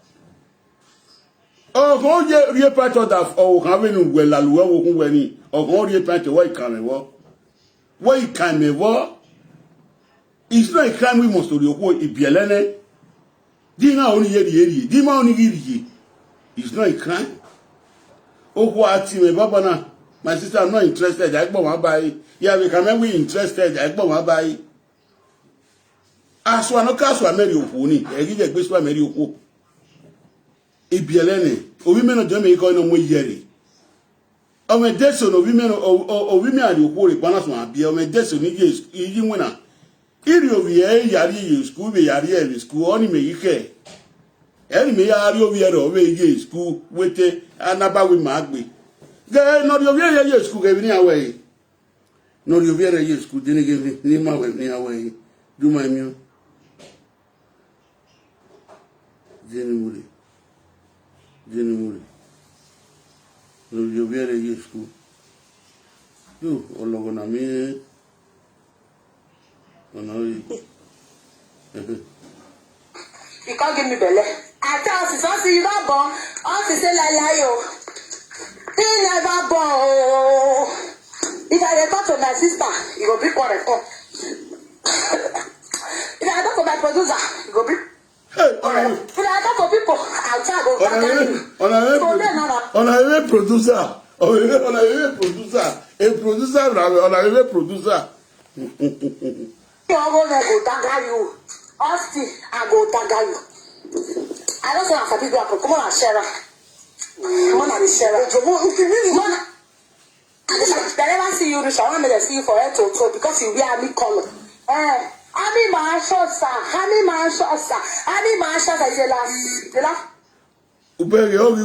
o ko je rie pato da o kan we nu we la lu wo kun we ni o kan rie pato wo ikan me wo it's not a crime we must do ko ibielene di na oni ye di di ma oni giri It's not a crime. Oh, what me, Baba, my sister, I'm not interested. I go buy. Yeah, we can be interested. I go buy. Aso no kaso ameri okuni. E gije gbe so ameri oko. Ibielene. Owi me no do me ko no mo yeri. O me deso no women o women ari okwo re pana so abia o me deso ni yi nwina. Iri owi e yari yi school be yari e school oni me yike. Eri me yari owi e ro we yi school wete anaba we ma gbe. Ge no ri owi e yi school ge ni awe. No ri owi e yi school dini ge ni ma we ni awe. Do my me. January. No, you very useful. You, Ologona me. Oh, no. You can't give me belly. I tell us, it's you not born. Us is like you. He never born. If I talk to my sister, you will be quarrel. If I talk to my producer, you will be. Hey, if I talk to people outside, go on a producer. A producer. You go dagger you. Austin, I go dagger you. I don't say I'm happy to come on and share. Come on and share. I never see you, I want me to see you for it to because you wear me color. Ami ma shosa, the last. Ubere ogi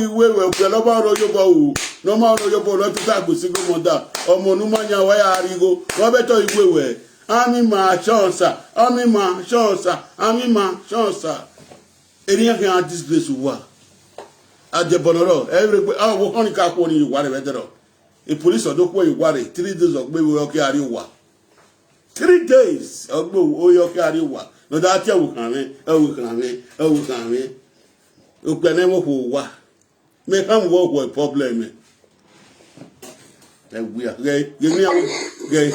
wewe pelo ba ro yobo no ma ro yobo lo ti tagbo single mother omo nu ma nya wa ya arigo ro beto igwewe ami ma shosa eriyan kan disgrace wa ajebonoro every wo kon ka ko ni iwa re bedero e police odoko iwa re 3 days ogbewe oke ari wa 3 days ogbo oyo ke ari wa no da ti ewu kan me Ukene mo wa me come work with problem we are for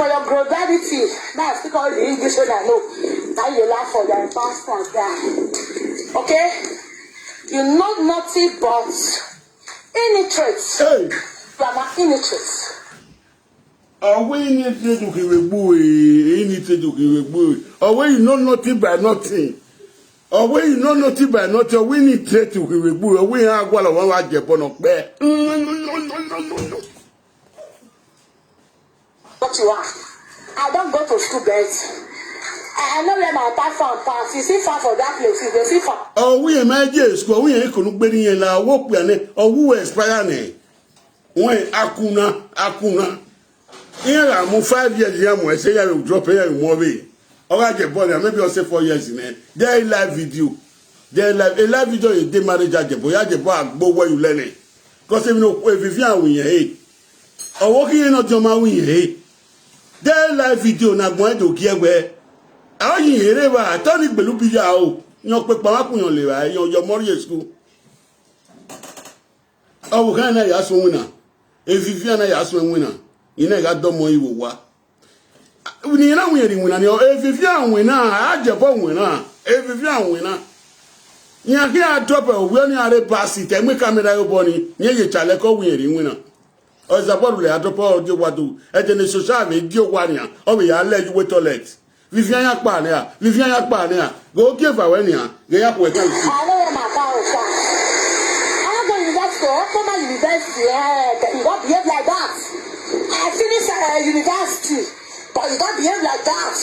your gravity that's because the English one I know now you laugh for their pastors there okay you know nothing but illiterate you are not illiterate we need to do you know nothing by nothing. We know nothing by nothing. We need to remove. We are one of our Japan of bear. What you are? I don't go to school, guys. I know where my platform pass. You see far for that place. You see far. We imagine school. We ain't gonna be in our work. We expire. We akuna. Here I'm 5 years. I say I will drop here in movie. Maybe I'll say 4 years in there. There live video. A live video is the marriage at Jebo. Jebo where you learn it. Because if you win here, or walking in your man win here. There live video na going to get where. How you hear it? I thought it below be out. Your papa kun your Morier school. Oh, can I ask winner? If you are ask winner, you never got done more you will. We na winning winner. If you are winner, I Japan winner. If you are winner, you are here drop a when you are a pass it and we come in our body. Near your chaleco winner. Or is a bottle I drop all the wadu. And then the social media one year. Oh, we are led with toilet. Vivian Yakpania. Go give a when ya. They up with us. I know my car. I'm going to come to university. You don't behave like that. I finished university. But you don't behave like that.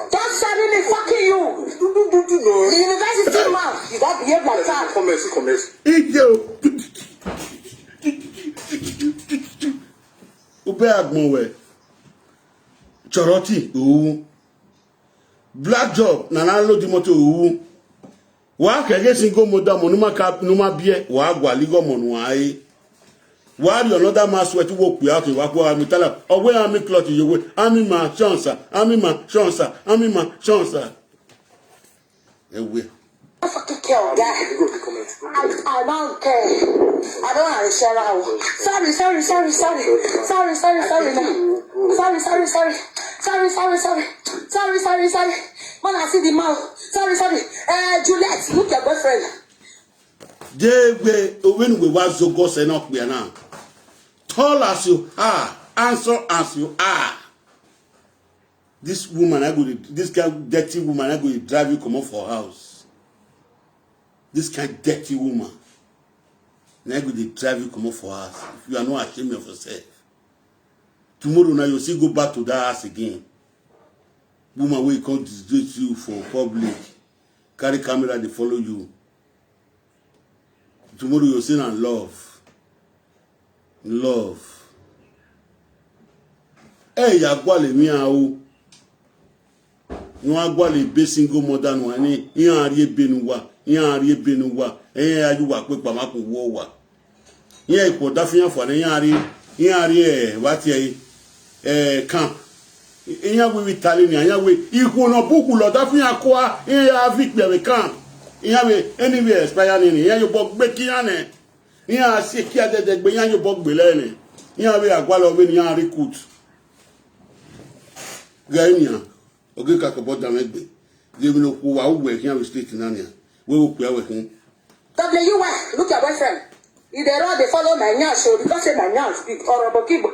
Don't suddenly fucking you. The university man, you don't behave like that. Come. Ube agmowe. Choroti. Black job. Nanalo dimoto. Wa kege single moda numa bie. Wa gwa ligo monuai. While you another man sweat to walk out in Waku Amitala, or where I'm a clot you would, I'm my chance, I'm my chance. I will. Fucking care that. I don't care. I don't want to share out. Sorry. Man, I see the mouth. Sorry. Juliet, look your boyfriend. They when we was so go say not be now. Tall as you are, answer as you are. This woman, this kind of dirty woman, I go to drive you come up for house. This kind of dirty woman, I go to drive you come up for house. If you are not ashamed of yourself, tomorrow now you see go back to that house again. Woman will come disgrace you for public, carry camera, they follow you. Tomorrow you'll see and love. Love. Hey, ya gwale mi a o. Nwa gwale be single mother no ani, yan ari ebe nu wa, yan ari ebe nu wa. Ayu wa pe pa ma ko wo wa. Yan ipo da fiyan fo ni yan ari what ye camp. Yan we Italy ni, yan we iku no buku lo da fiyan ko a, yan vic be camp. Yan we anywhere expire ni, yan yo bok be kiyan e. Yan se ki adede gbe yan yo bok gbe le ni. Yan we agwalo we ni yan recruit. Ganya oge ka ko da megbe je mi no ku wa wo here we state na nia we wo pe awe WY, look your boyfriend. If they run, they follow my nyan show because say my nyan speak orobokibo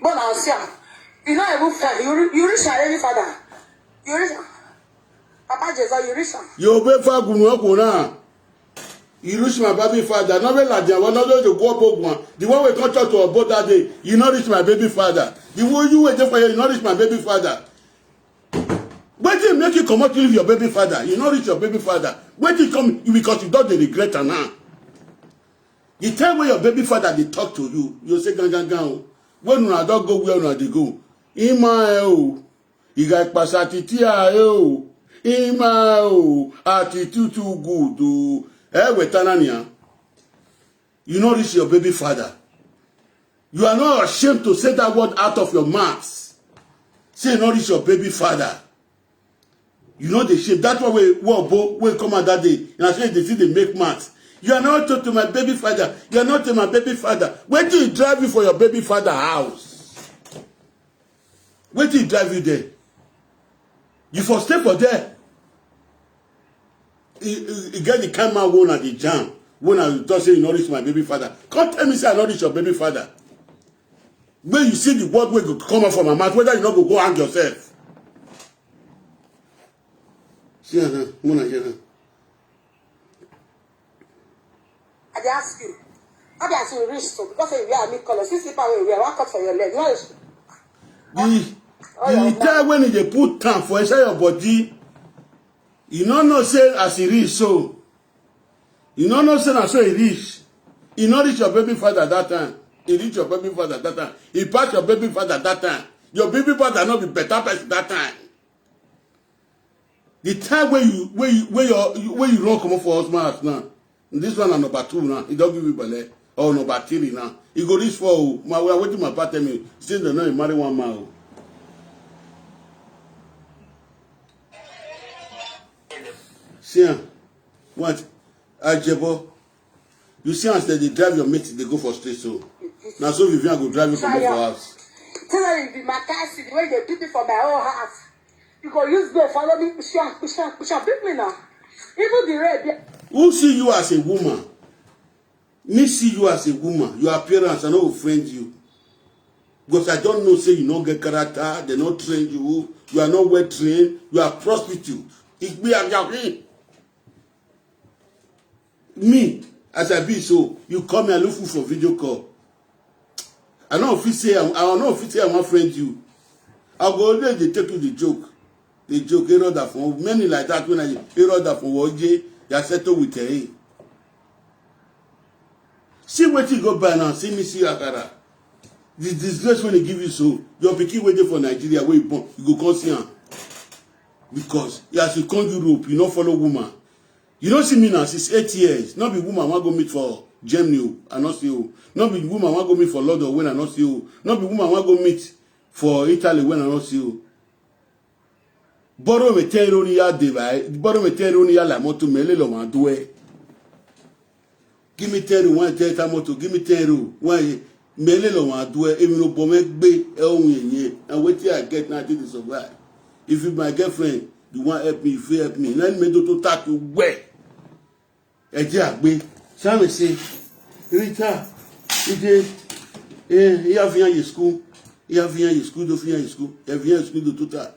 but now see you know even fair you reach any father you reach Papa Jesus you reach you be fa gunu ko na you reach my baby father no be like one no dey go bogun the one we come church to about that day you not reach my baby father the one you wait for you not reach my baby father. When you make you come out to leave your baby father, you not reach your baby father. When you come because you don't regret her now. The time when your baby father they talk to you, you say gang. When you don't go where you they go. Ima you got pasatiti Ima attitude too good wetanania. You not reach your baby father. You are not ashamed to say that word out of your mouth. Say not reach your baby father. You know the shape. That's why we come out that day. And I say they see they make maths. You are not to my baby father. You are not to my baby father. Where do you drive you for your baby father house? Where do you drive you there? You for stay for there. You get the camera one at the jam. When I just say you not reach my baby father. Come tell me say I not reach your baby father. When you see the word will come out from my mouth, whether you not go hang yourself. I ask you. How do I say rich so? Because you wear mid color. See people wear one cut for your leg. The time when they put time for inside your body, you know say as he reach so. You know say as so he reach. He not reach your baby father that time. He reach your baby father that time. He pass your baby father that time. Your baby father not be better person that time. The time when you run come up for husband now. This one and number 2 now. He don't give you belly. Or number 3 now. He go this for my way waiting my part tell me. Since they know he marry one man. See what? Ajebo. You see as they drive your mate, they go for straight so. Now so Vivian go drive you from your house. Tell her it be my car seat the way they beat me for my own house. You go use go follow me, push beat me now. Even the red. Who see you as a woman? Me see you as a woman. Your appearance, I know will friend you. Because I don't know, say you don't get character, they don't train you, you are not well trained, you are prostitute. It be a me, as I be so, you come and look for video call. I don't know if you say I want friend you. I'll go there, they take you the joke. The joke, that from many like that when I that from OJ, they settle with her. See what you go by now, see me see Akara. The disgrace when they give you so, your pikin waiting for Nigeria where you born, you go come see her. Because as you come Europe, you don't follow woman. You don't see me now since 8 years. Not be woman want go meet for Germany, I not see you. Not be woman want go meet for London when I not see you. Not be woman want go meet for Italy when I not see you. Borrow me terroni ya divide. Borrow me terroni ya la moto mele lo mandue. Give me terror one teta moto. Give me terror one mele lo mandue. Even no bombe be e and wait till I get nothing to survive. If you my girlfriend, you want help me, if you help me, let me do to talk you way. eje agbe same se Rita ide ia vient à school ia vient à school do vient à school ia vient à school do total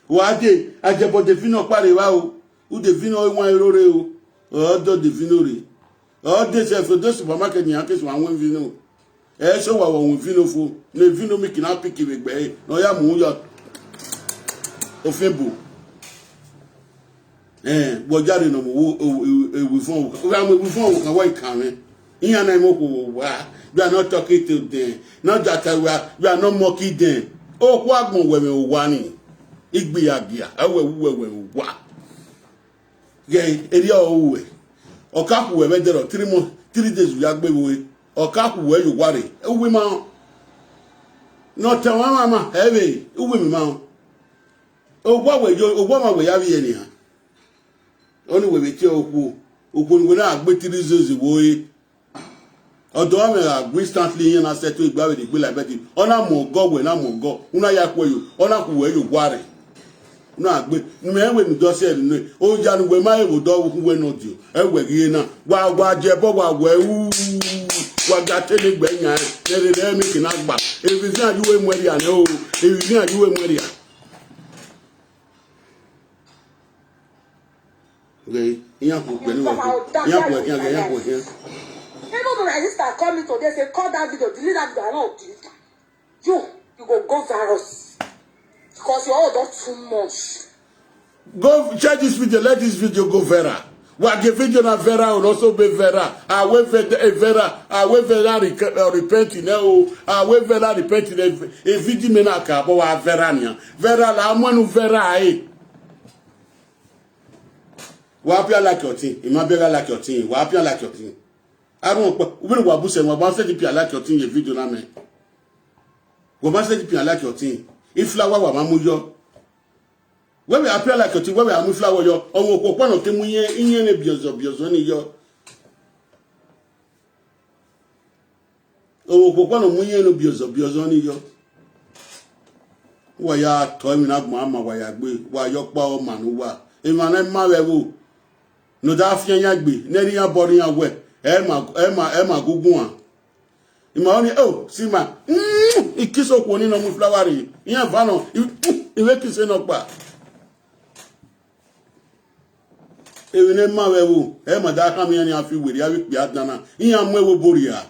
wa de ajebo de vino pare wa o de vino won erore o do de vino re o de se for do supermarket ni ake so awon vino so wa won vino fo le vino mi kina pick we gbe no ya mu yo ofebo bojare no mo we fun o ga mo we fun o kan wa ikan Iyan na mo ko wa. We are not talking to them. Not that we are not mocking them. Oh, what mo we wa ni. Igbe agia. Awe we wa. Ge eri o we. Okaku we there 3 months, 3 days we agbe we. Okaku we you worry. We ma. No tell mama heavy. We me ma. Oh, what we yo, what ma we have here ni ha. Only we ti oku. Oku we na agbe 3 days we. Although I instantly in a set to go with the bill, I bet it. On a more go when I'm go. Una ya kwa you. On a kuwe you worry. No, but no man when you say no. Oh, Jan, we might will do who will not do. And we're here now. Wa jebo wa got telling Benya. They're making us back. If it's not you and where I know. If it's not you and where okay. Even when I used to call me today, say, call that video, delete that video, I don't delete that. You go virus. Because you're all done too much. Go share this video, let this video go viral. What the video na viral will also be viral. I will viral repenting now. I will viral repenting a video menaka, but wa viral. Viral, I'm one who viral. Wa appear like your thing. It might be like your thing. Wa appear like your thing. I don't know. When we buse, we must say the like your thing. Your video na me. We must say the like your thing. If flower wa mamuyo. When we appear like your thing, when we amu flower yo, on we go no temu yen ne biozo ni yo. O we go no mu yen no biozo ni yo. Wa ya to mi na gbo wa ya gbe wa yo pa o manu wa. E ma na ma we wo. No da afian ya gbe, na ri ya borin ya we. Emma gugun ima oni oh see ma ikiso ko ni no mu flower ri yan va no iwe kise no pa ewe ne ma we wo ma da ka mi ani afi weri awi pe adana yan mu ewo boria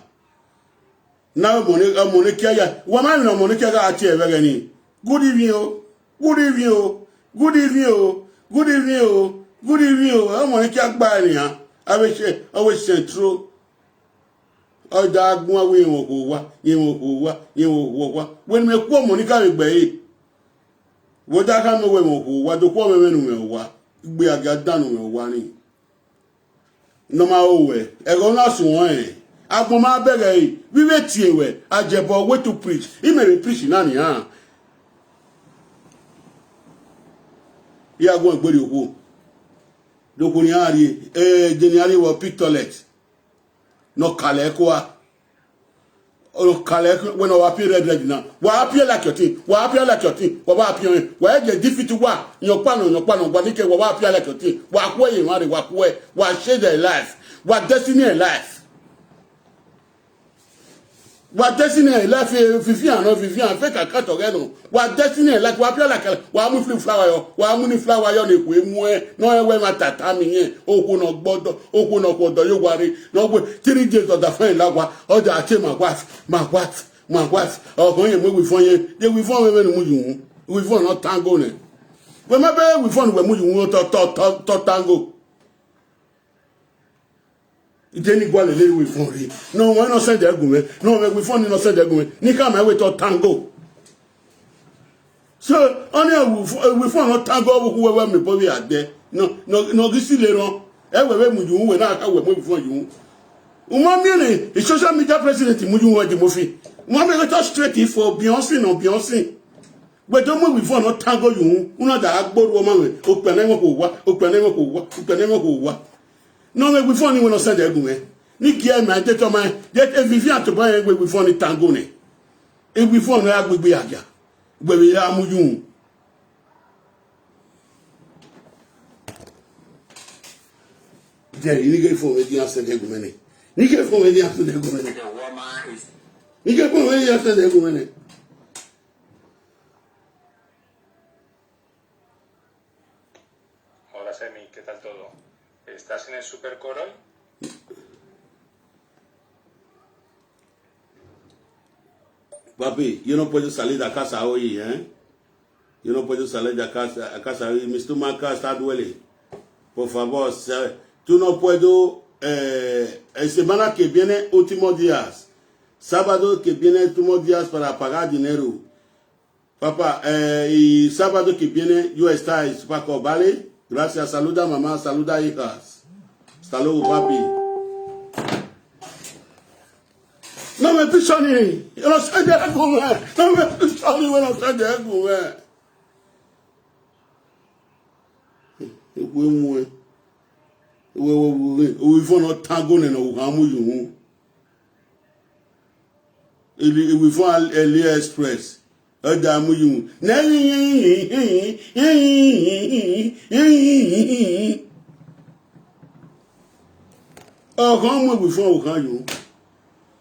na mo ne kia ya wa ma no mo ne kia ga ati e wege ni good evening o good evening o good evening o good evening o good evening o mo ne kia gba ni ha always true. Oh, dog, one way when we come, Monica Bay. What I can't know what the poor women will be a goddamn one. No matter where, I go not so way. I go my beggar, we wait here, I jab way to preach. He may be preaching, Annie, huh? You are going to go. Dokuniari geniali wa pictolet no kale kwa o kale when o appear red now wa appear like your thing wa appear like your thing wa appear wa je defeat wa your pano wa nike wa appear like your thing wa kwa yin wa share their life wa destiny in life wa destiny in life Vivian fake account ogeno wa destiny in life wa appear like wa mu flower yo na ku emu no we matata mi yen oku no gbodo yo wari no gbe 3 days of the fine lawa oja ati my wife ogun yen we fun yen dey we fun we mu yun we fun not tango ne we ma be we fun we mu yun to tango Jenny Gwale we fun ri no we no send egun no we fun no send egun ni ka ma we to tango. So only we fun no tango we me bo we ade no gisi le ron e we mu yun we na ka we mo fun yun umami ni social media president mu yun we de mo fi mo me go straight for Beyonce but don't move before not tango yun una da agboru o ma we o pe na mo ko wa no me before ni we no send egun ni ki e ma je to ma je Vivian to buy we before ni tango ni e before na agbegbe aja gbere ya amuyun Jerry, you get for the answer the woman. You get for the answer the woman. You get for the answer the woman. Hola Semi, ¿qué tal todo? ¿Estás en el Supercore hoy? Papi, yo no puedo salir de casa hoy, ¿eh? Yo no puedo salir de casa hoy. Mi estómago está duele. Por favor, tú no puedo. Semana que viene, últimos días. Sábado que viene, últimos días para pagar dinero. Papá, y sábado que viene, yo estoy, Paco, ¿vale? Gracias. Saluda mamá, saluda hijas. Hasta luego, papi. No me pisoni. Yo no sé de comer. No me pisoni, yo no sé de comer. We for tango na uhamu yu. We for AliExpress. Adamu yu. Ọ̀gán we for uhan yu.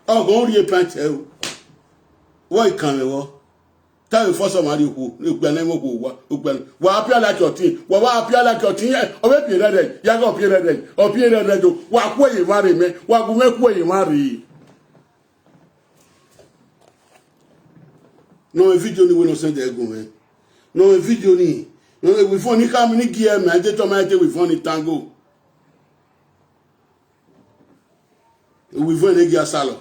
Ọ̀gán rí pàtẹ́ o. Wọ́n ìkànnì wọ́. Táyì fọ́sọ̀ máa rí ikú ìgbẹ́lẹ́ mọ́ kò wà á pí alákọ̀tí wà á pí alákọ̀tí ọ̀bẹ́ pì rẹ̀ yàgò pì rẹ̀ jò wà kú èyí má rí mẹ́ wà kú mẹ́kú èyí má rí. Nọ̀wé fídíò ni wọ́n lọ sẹ́ndẹ̀ ẹ̀gùn mẹ́. Nọ̀wé fídíò ni wì fún ní kámi ní kí ẹ̀mẹ́ ẹ̀jẹ̀ tó máa ń tẹ̀ wì fún ní tango. Wì fún ní kí a sálọ.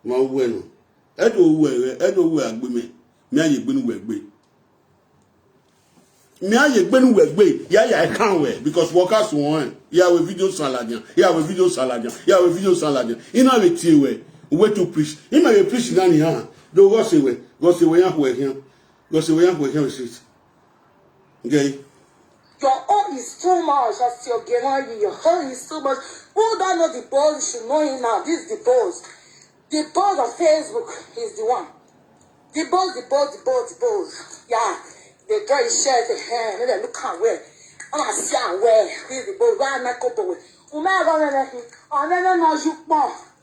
Ma bueno edo we agbe me mi aye gbe nu we gbe mi aye gbe nu we gbe ya kan we because workers won ya we video saladian ina we tie we to preach ina we preach na ni ha do go se we ya ho ehia shit okay. Your own is too much as your Genari. Your own is too much. Who don't know the boss should know him now. This is the boss. The boss of Facebook is the one. The boss. Yeah. The girl is sharing the hand. Maybe look at where. I'm not seeing where. He's the boss. Why am I couple?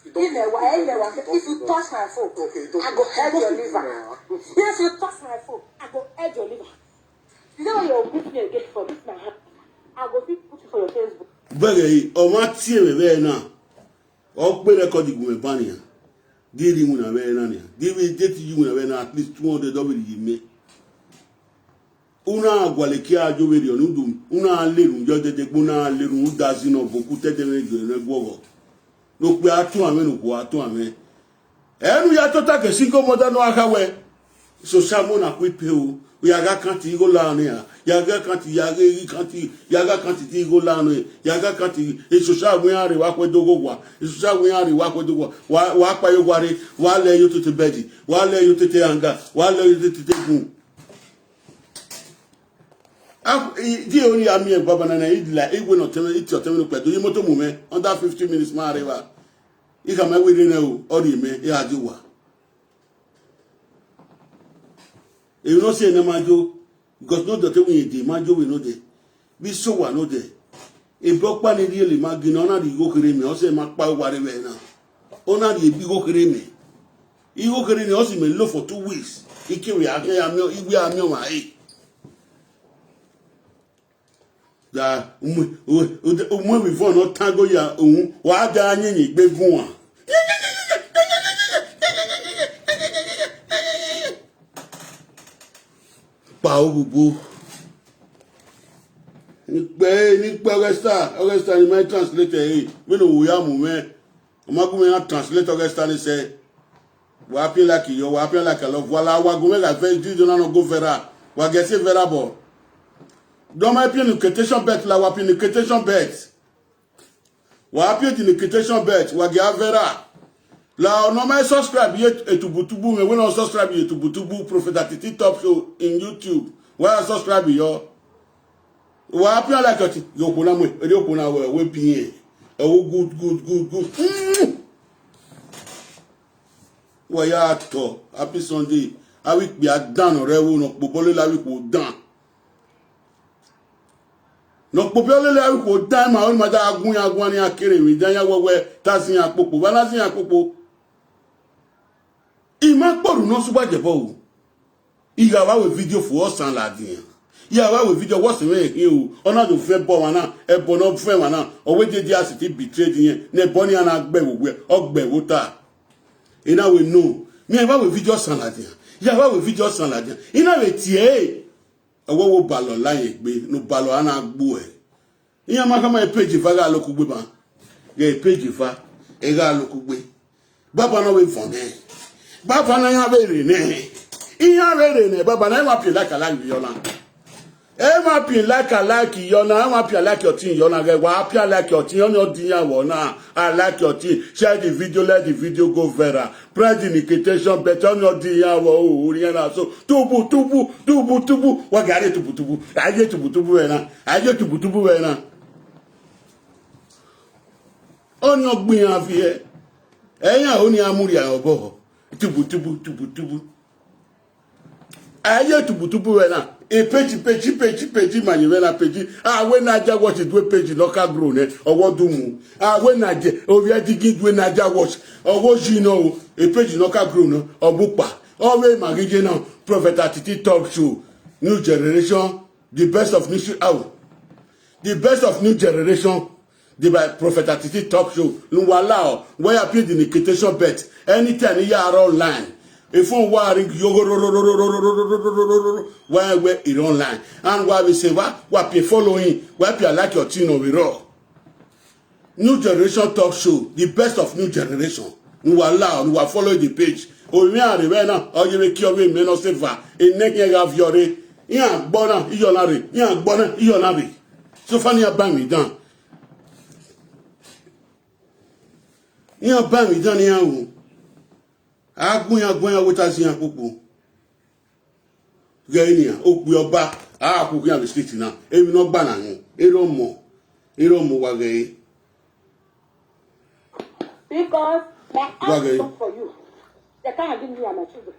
If you touch my phone, I go head your liver. Yes, you touch my phone, I go head your liver. You know you're beat me again for this my hand. I go put you for your Facebook. Bẹ́ẹ̀ ọmọ tí èmi bẹ́ẹ̀ náà ọ gbé rẹ́kọ̀dì gùn mẹ́fà nìyà díìrì mu nà bẹ́ẹ̀ náà nìyà díìrì jẹ́tì yìí mu nà bẹ́ẹ̀ náà at least $200 yìí mẹ́. Una agwaleki ajo weri onudum una lerun jo dede gbona lerun udazi no boku tete me jo ne gbogo no pe atu ame no ko atu ame enu ya tota ke single mother no akawe so samo na kwipe o ya ga kanti go la ni ya ga kanti ti go la ni ya ga kanti e so sa wi are wa ko dogo wa e so sa wi are wa ko dogo wa pa yo gware wa le yo tete bedi wa le yo tete anga wa le yo tete gun di only ami and baba na idla egwe no teme iti oteme pe do yimoto mu me under 50 minutes ma river I ka ma we na o ori me e ajuwa e no se na majo because no dote we dey majo we no dey bi so wa no dey e bo pa ni really ma gina na di go kere me o se ma pa ware we na ona di bi go kere me I go kere ni o si me lo for 2 weeks ikiwe ake ami igwe ami o ma da umu before no tango ya ohun wa da anyin gbegun wa pa obubu ni pe Augusta ni my translator e me no wo ya mu me omagun me translate Augusta ni say wa appear like you wa appear like love wala wa go me like face do no go vera wa get say vera bo don't my pin quotation bet la wa pin quotation bet wa pin the quotation bet wa ga vera la no my subscribe yet etubutubu me we no subscribe yet etubutubu Prophet Atiti Top Show in YouTube wa subscribe yo wa pin like it yo pona mo e yo pona we pin e wo good wa ya to happy Sunday a week be down rewo no popolo la week o down no popio le ko time ma on ma da agun ni akere mi dan ya wewe tasin apopo bana sin apopo ima poru no suba jebo o iga wa we video for us and ladin ya wa we video what's me here o ona do fe bo wana e bo no fe wana o we jeje asiti betray yen ne bo ni ana gbe wo ogbe wo ta ina we know me wa we video san ladin ya wa we video san ladin ina we tie owo wo balo laye gbe no balo ana gbo e iya ma kama e page fa ga lokugbe ba ye page fa e ga lokugbe baba no we fon e baba na ya bere ne iya bere ne baba na ma pin like yona e ma pin like yona ma pin like your tin yona ge wa pin like your tin yona odiyan wo na I like your tin share the video, let the video go viral, press the notification button on odiyan wo ori na so tubu wa gare tubu aje tubu we na oni ogbin afi e eyan oni amuri obo tubu aye tubu we na e page mani we na page we na ja watch do page local grow ne owo dumu we na je ovi adigi we na ja watch owo ji no e page local grow no obupa we magije na Prophet Atiti talk show new generation the best of new generation the Prophet Atiti talk show Luwala where appear the invitation bet anytime you are online if one wiring where it online and why we say what you following why you like your team over raw new generation talk show the best of new generation Luwala you are following the page o mi are we na o ye me ki o me no seva e ne ke ga fiore yan gbona iyona re so fani aba mi dan yan ba mi dan ni yan o agun wo ta sin apopo ge ni o pe oba apopo yan street na emi no gba na yan ero mo wa ge because my house is for you. They can't give me and my children.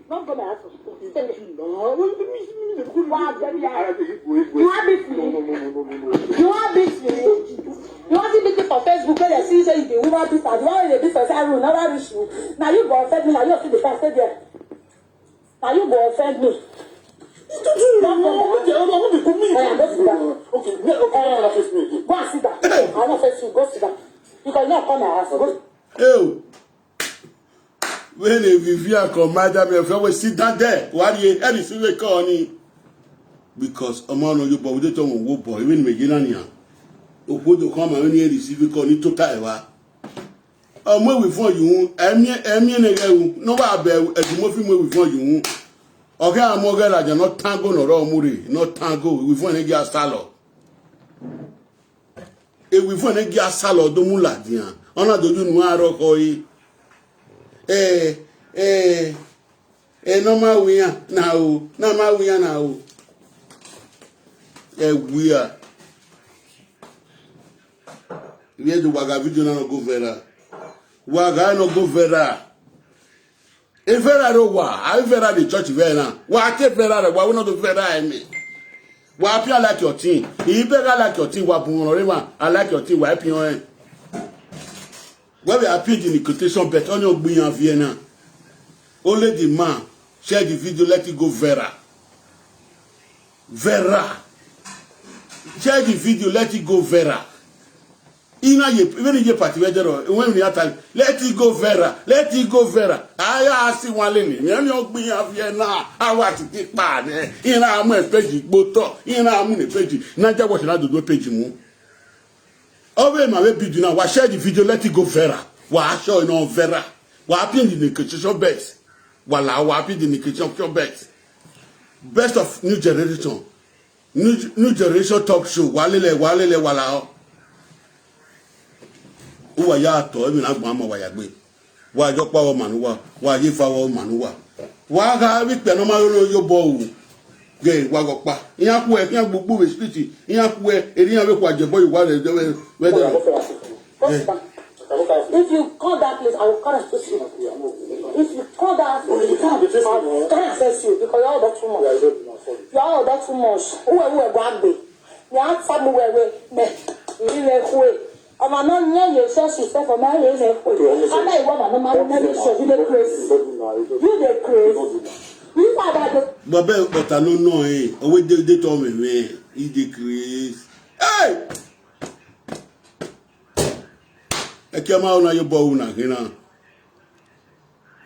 Don't go my house. You have it for me. You have it for me. You want to be for Facebook when they see say the woman be sad. You want to be for side room, never reach you. Now you go offend me. Now you see the first there. Now you go offend me. Go and sit down. I don't face you. Go sit down. Because you don't come my house. Go. When Vivian come, madam, if you sit down there, what you any silver corny? Because a man on your body don't want boy, even Megilania. Who would come and only receive corny to Taiwa? When we find you, no, I bear as moving we find you. Okay, I'm more like you're not tango nor muri, not tango, we find a gas salad. If we find a gas salad, don't mula, dear. Honor the Junwaro koi. No ma wiya now. We are. We had the waga video no go vera. Waga no go vera. E vera ro wa. I vera the church vera. Wa te vera wa we no do vera me. Wa appear like your team. E better like your team wa bun I like your team wa appear. Where we appeared in the quotation bet on your being Vienna. Only the man share the video, let it go Vera. Share the video, let it go Vera. Even in your party, when we have time, let it go Vera. I see one lady. You're being Vienna. I want to take part. In our page, but in our page, Naja was not to do page more. Over my baby do now. Share the video, let it go Vera. Wa show no Vera. Wa happy in the kitchen best. Wala wa happy in the kitchen best. Best of new generation. New generation talk show. Walele wala. Uwa ya to emi na gba ma wa ya gbe. Wa jo pa wo manuwa. Wa ye fa wo manuwa. Wa ga wi pe no ma yo bo o. Ge wa go pa iyan ku e kian gbogbo we street iyan ku e eriyan we ku ajebo iwa re if you call that place I will come and face you. If you call that place I will come and face you because you are all that too much. Who are go agbe ya samu wewe me ile kwe ama no nye ye so she say for my ye say kwe ama iwo ma no ma no so you dey crazy you dey crazy you father Babe ota no no owe de to me he dey crazy hey ekema una yo bo una hina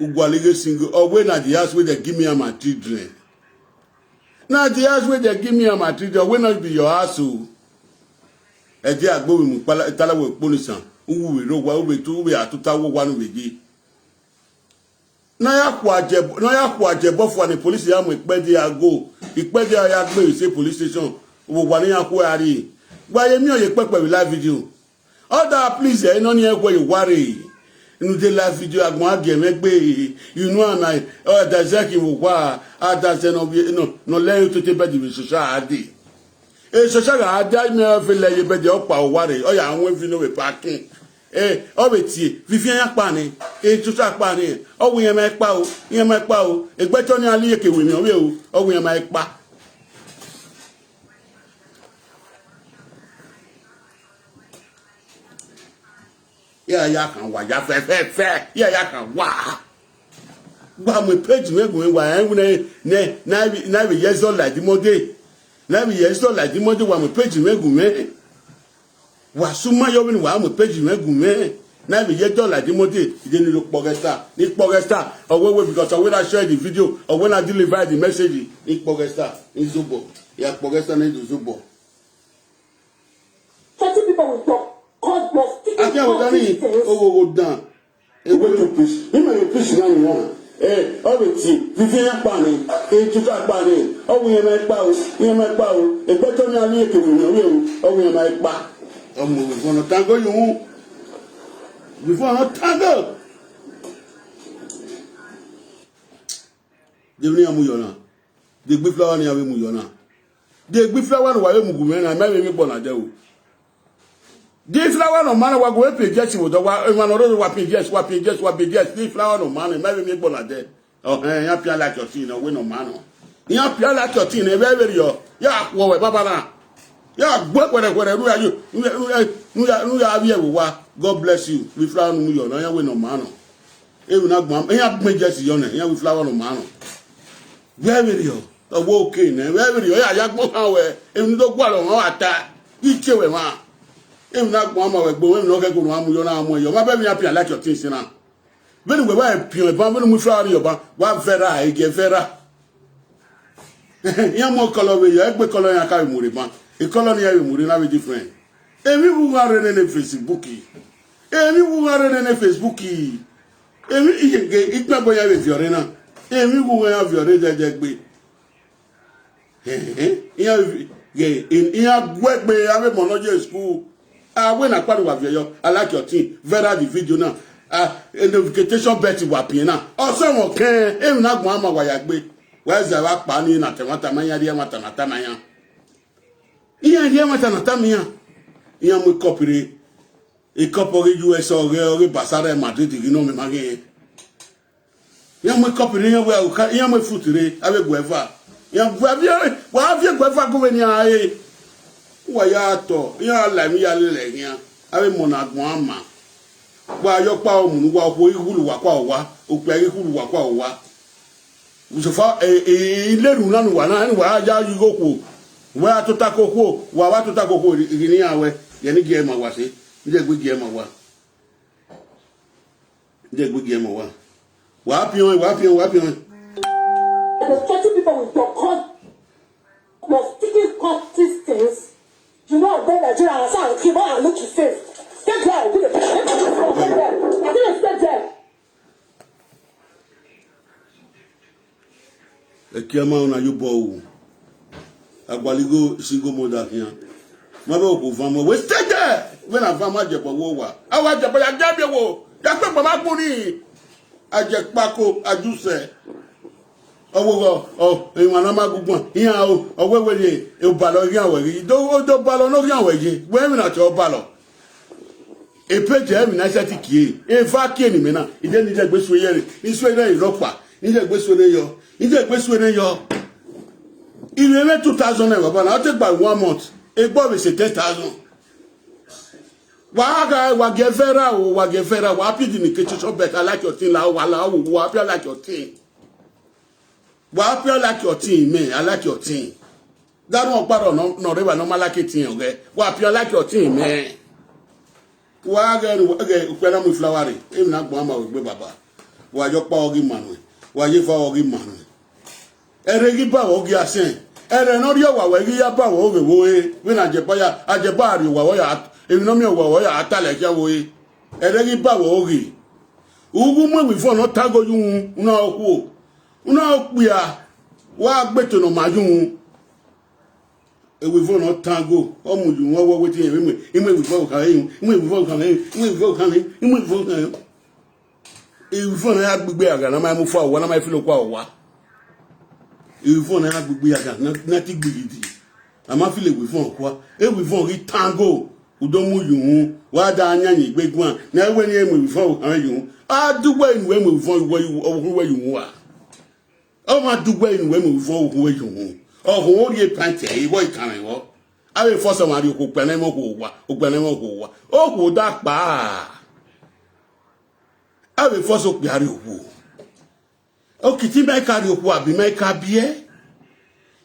ugwalige single owe na the house where they give me and my children. Now the house where they give me and my children will not be your house. E je agbo mi pala talawo police uwu we ro wa we tu we atuta wo wa no weji. Na ya kwa ajebo for the police ya mo ipede ago. Ipede ya gbe say police station wo wa ni akwo ari. Gba ye mi oye pepe with live video. Other please e no ni e ko you worry. Nous de la vidéo à moi bien mais you know na that's qui vous quoi that's no le to te bedi bi social adi e social adi me fe le ye bedi opa o ware o ya won fi no we parking o be tie vivien ya pa ni social pa ni o wu yen ma pa o egbe to ni ali ke we mi o we o wu yen ma pa ya kan wa ya fe ya kan wa gba mo page megun wa en na be yes all like the mode na be yes all like the mode wa mo page megun me wa suma yo mi wa mo page megun me na be yes all like the mode ide ni lo pogesta owe because when I share the video or when I deliver the message in pogesta in zubo ya pogesta na do zubo 30 people will talk. God bless. I can't done oh down. A way to push. Him and push now. Obviously, Vivian Panny, Chuka Panny, oh, we make bow, a better than I oh, we make back. Oh, we're going to tango you. Before not tango. The Nia Muyona. The big flower near Muyona. The big flower while Mugumena, and maybe Bonadeo. This flower no man wa go pay just with the one wa pay just this flower no man maybe me bona there oh ya pia like your thing no we no man ya pia like your thing e very yo ya wo we baba na ya gbo kwere ru ayu nu ya bi ewa God bless you we flower no yo no ya we no man e we na gbam ya gbin just yo na ya we flower no man very yo owo okay na very yo ya gbo han we e nu do gwa lo won ata iche we ma em na gbo ma we gbo em no ke go no amu yo na amu yo ma be mi apia like your things na be ni we ba pion ba be mu flower yo ba wa vera e ge vera ya mo color we yo e gbe color ya ka mu re ba e color ni ya we mu re na be different emi bu wa re ne Facebook emi ige igba boya we fiore na emi bu wa fiore je gbe iya gbegbe ave monoje school when I quite wa yo I like your team vera the video now notification bet wa pin na o so won kan em na gbon ama wa ya gbe wa za wa pa ni na temata manya dia mata na tamanya iya dia mata na tamanya iya mo copy e copy US or basara Madrid you know me mage iya mo copy ni iya mo future ave gueva iya wa vie gueva go we ni aye wa ya to ya la mi ya le yan ave mo na gbon ama wa yo pa omu wa ko ihulu wa kwa wa o pe ihulu wa kwa wa usofa ileru nanu wa na wa ja yugoku wa to ta koko wa to ta koko ni awe ye ni ge ma wa se ide gbe ge ma wa wa pion The 30 people with your cause was sticking consistence. You know, then Nigeria and South came out and look his face. Get there, do it. I didn't expect them. E kiama una yo bo agbaligo single mother here ma be o famo we stay there when I fama je bo wo wa awa je bo ya jabe wo ya pe bo ma gbuni aje pako ajuse owo ewan na magugbon iya o owewere e balo ri awere do balo no ri awere we mi na to balo e peje mi na seti kie e fa kie ni mi na ide ni je gbesu yere ni so ire iropa ni je gbesu ne yo ile me 2000 naira baba na o te gba 1 month Ebo be se 10,000. Wa gefera o wa gefera wa happy the kitchen bet I like your thing la wa happy like your thing. Wa happy like your thing man I like your thing. That one part no reba no like it thing okay. Wa happy like your thing man. Wa ga ukwana mu flower e na gbo ama we gbe baba. Wa jo pa ogi manu. Wa ye fa ogi manu. Ere gi ba ogi asen. Ere no ri wa we gi ya ba wo we na jeba ya ajeba ari wa ya ebi no mi owo ya atale kia wo e gi ba wo ogi ugu mu wi fo no tago yun na oku una okpia wa gbeto no majun ewi fo no tago o mu ju won wo wetin ime wi fo kan yin ime wi fo kan ewi fo na agbegbe aga na ma mu fo wa na ma fi lo kwa wa ewi fo na agbegbe aga na ti gbigidi ama fi le wi fo kwa ewi fo ri tango udomu yun wa da anyan igbegun na ewe ni emu before kan yun a dugbe inu emu before we yun wa o ma dugbe inu emu before we yun ohun ori pante iwo ikan iwo awe force ma ri ko pele mo ko wa o ko da pa awe force o pe ari owo o kiti me ka ri owo abi me ka bie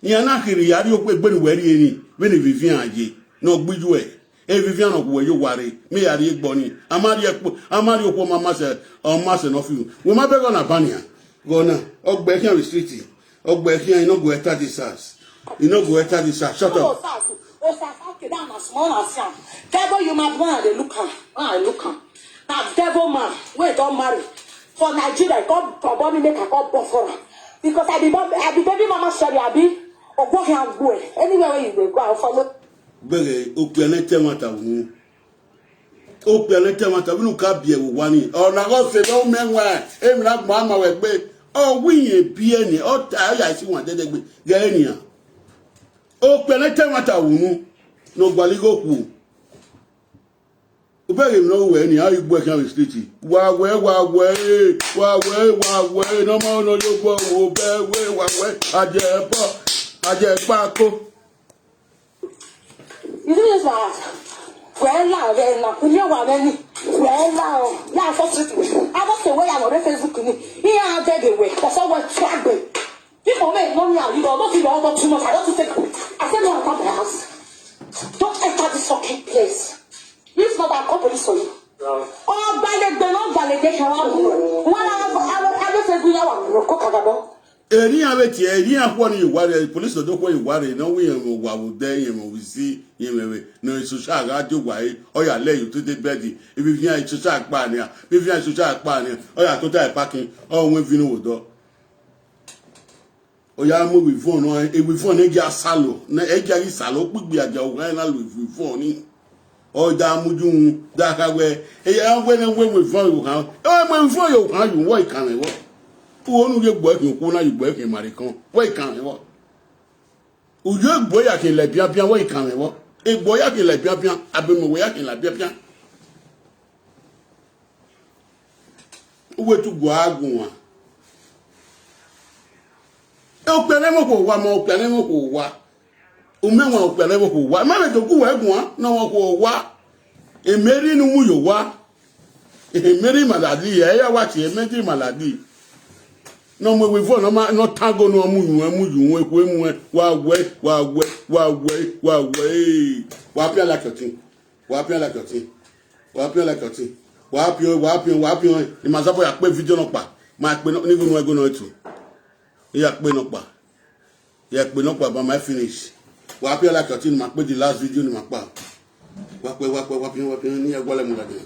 yan na kiri yari o pe gbenu weri eni we ni Vivian aje no gbiju e Vivian of you worry, me are you bonny. Amari opo mama se on mass and of you. We might be on a banya. Go now. Og Beckham Street. Og Beckham, you know, go at this house. You know, go at this house. Shut up. Devil, you might want to look her. Now, devil man, wait, don't marry. For Nigeria, God probably make a call for her. Because I be baby mama Sherry, I be, or go here and go. Anywhere you will go, I'll follow. Bere opianete mata wu opianete mata wu ka bie wo wani ona go se no menwa e mi na gbo ama we gbe o wiye bie ni o ta ya si won dede gbe ge eniyan opianete mata wu no gbaligo ku bere mi no we ni a igbo kan street wa we no mo no yo gbo wo be we wa we aje pa ko. You do this one. Well, now, you want any. Well, now, yeah, for street. I was the way I'm on Facebook. Here, I'm dead away. That's all what traveling. People make money out. You don't know if you don't too much. I don't think. I said, no, I'm not the house. Don't enter this fucking place. This is not our company for you. Oh, validation. One I just said, we are going to Eri abeti eri akwani iware police do ko iware no we yen wa wo de yen mo we see yen mewe no social ga jogwa e o ya le you to the bed if you fian social pa ni if you social pa ni o ya to tie parking o we vinu wo do o ya mo we phone no e we phone e ja salo na e ja ri salo pigbe aja o na lo we phone ni o da mujun da ka we e ya we na we phone yo kan o mo phone yo kan you wo ikan e wo onu ye gbo ekin ku na igbo ekin mari kan wo ikan wo ujo gbo ya kin le bian wo ikan wo egbo ya kin le bian abemu wo ya kin la bian uwe tu gbo agun wa o pele mo ko wa o menwa o pele mo ko wa ma le to ku wa egun wa na won ko wa emeri nu mu yo wa emeri maladi ya wa ti emeri maladi no mo we for no tago no mu yu eku emu wa pia like yotin wa pia ni mazapo ya pe video no pa ma pe no even no ego no etu ya pe no pa ba my finish wa pia like yotin ma pe the last video ni ma pa wa pia ni egwale mu lade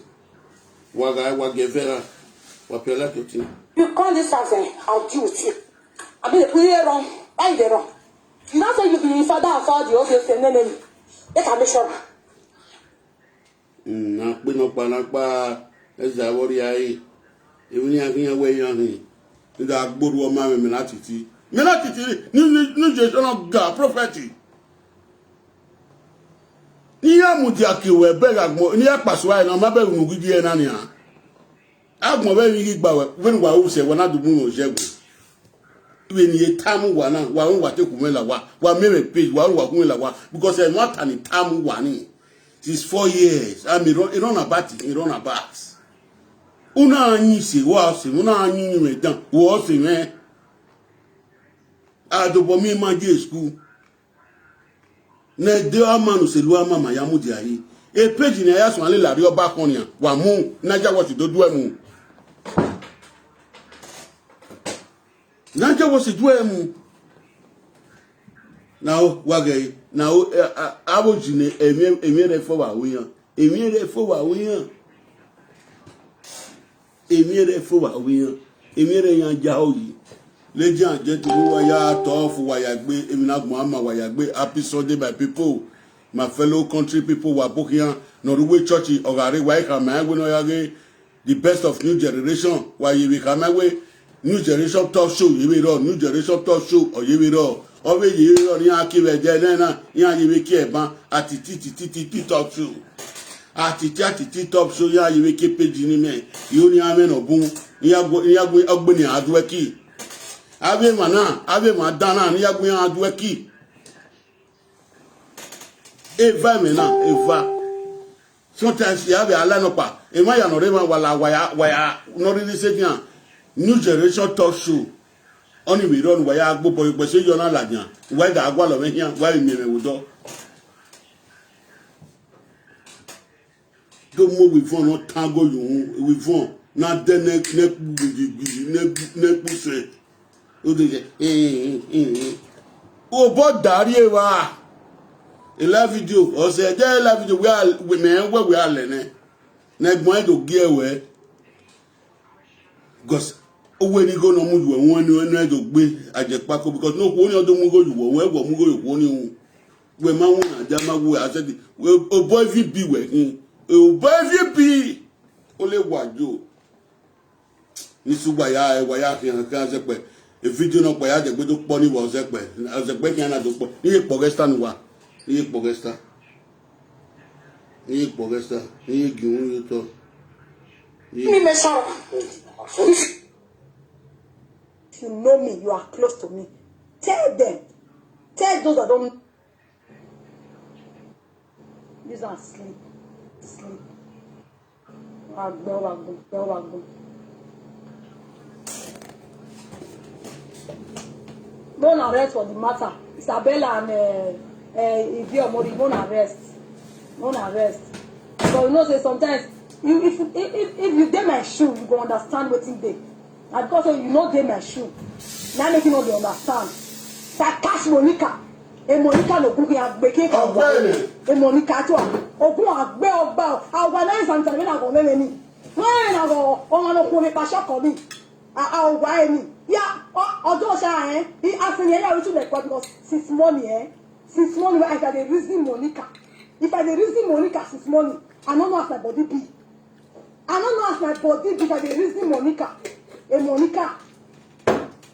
wa gevera wa pia like yotin. You call this something, I'll deal with you. I mean, we're wrong. Why are they wrong? You don't say you be father and father, you also say, no. Let me sure. Nakpa, as I worry, even young way young. That good woman, Menatiti, new generation of God, prophecy. Nia Mutiaki were beggar, near Paswai, no matter who give you an ania. Agmo be mi gba we when wa o se wona du mu o segu when you tamu wana wa won wa te kumela wa meme page wa wa kumela wa because e not an tamu wani. It's 4 years. I mean it run about it, run about. Una anyi se wa se una anyi me dan wo se me. Adobo mi ma je school. Ne de amanu se lu amama ya mu di ayi. E page ni ya so ale lari oba kan ni wa mu naja wo ti dodu emu. Naja wo se do emu. Now wage now aboji ne emi re fo wa wiyan. Emi re fo wa wiyan. Emi re fo wa wiyan. Emi re yan ja oyi. Legend gentle waya tough waya gbe emi na Muhammad waya gbe happy Sunday my people. My fellow country people were booking Norway church ogare wa ka ma we no yage the best of new generation wa ye we ka ma we new generation talk show ye we ro new generation talk show o ye we ro o we ye ro ni akibe je na yan ye we ki eban ati ti talk show ati talk show yan ye we ki page ni me yo ni amen obun ya go ogbeni adweki ave madana ni ya go yan adweki Eva mena Eva sometimes you have a line up e ma ya no re ma waya no really say yan new generation talk show oni we run waya agbo boy se yo na lajan why da agwa lo me yan why me wo do do mo we fun no tango you we fun na de ne puse o de o bo dari e wa a live video or say a live video we men where we are learning na gbon do gi ewe because owo ni go no mu ju won ni enu do gbe ajepako because no ko ni odun mu go ju won we go mu go ko ni hu we ma won aja ma wo I said o boy vb we hin o boy vb o le wajo ni sugba ya wa ya fi han kan se pe e video no pa ya je gbe to po ni wo se pe kan na do po ni po gesta ni wa ni pogesta ni giun yo to Me mesa. If you know me, you are close to me. Tell them. Tell those that don't. Use and sleep. Wagbo. Don't arrest for the matter. Isabella and if you're more, don't arrest. But you know, say sometimes if you dey my shoe, you go understand what in dey. And because you know dey my shoe, now make you know they understand. Sa cash Monica, Monica no book ya gbeke ka wa. Monica to ogun agbe ogba. Organize and tell me na go me ni. When na go o no ko me pa shoko mi. Wa eni. Yeah, ojo sha he asking you to the because since morning since morning I got the reason Monica. If I dey reason Monica since morning, I don't know how my body be. If I dey reason Monica. Monica.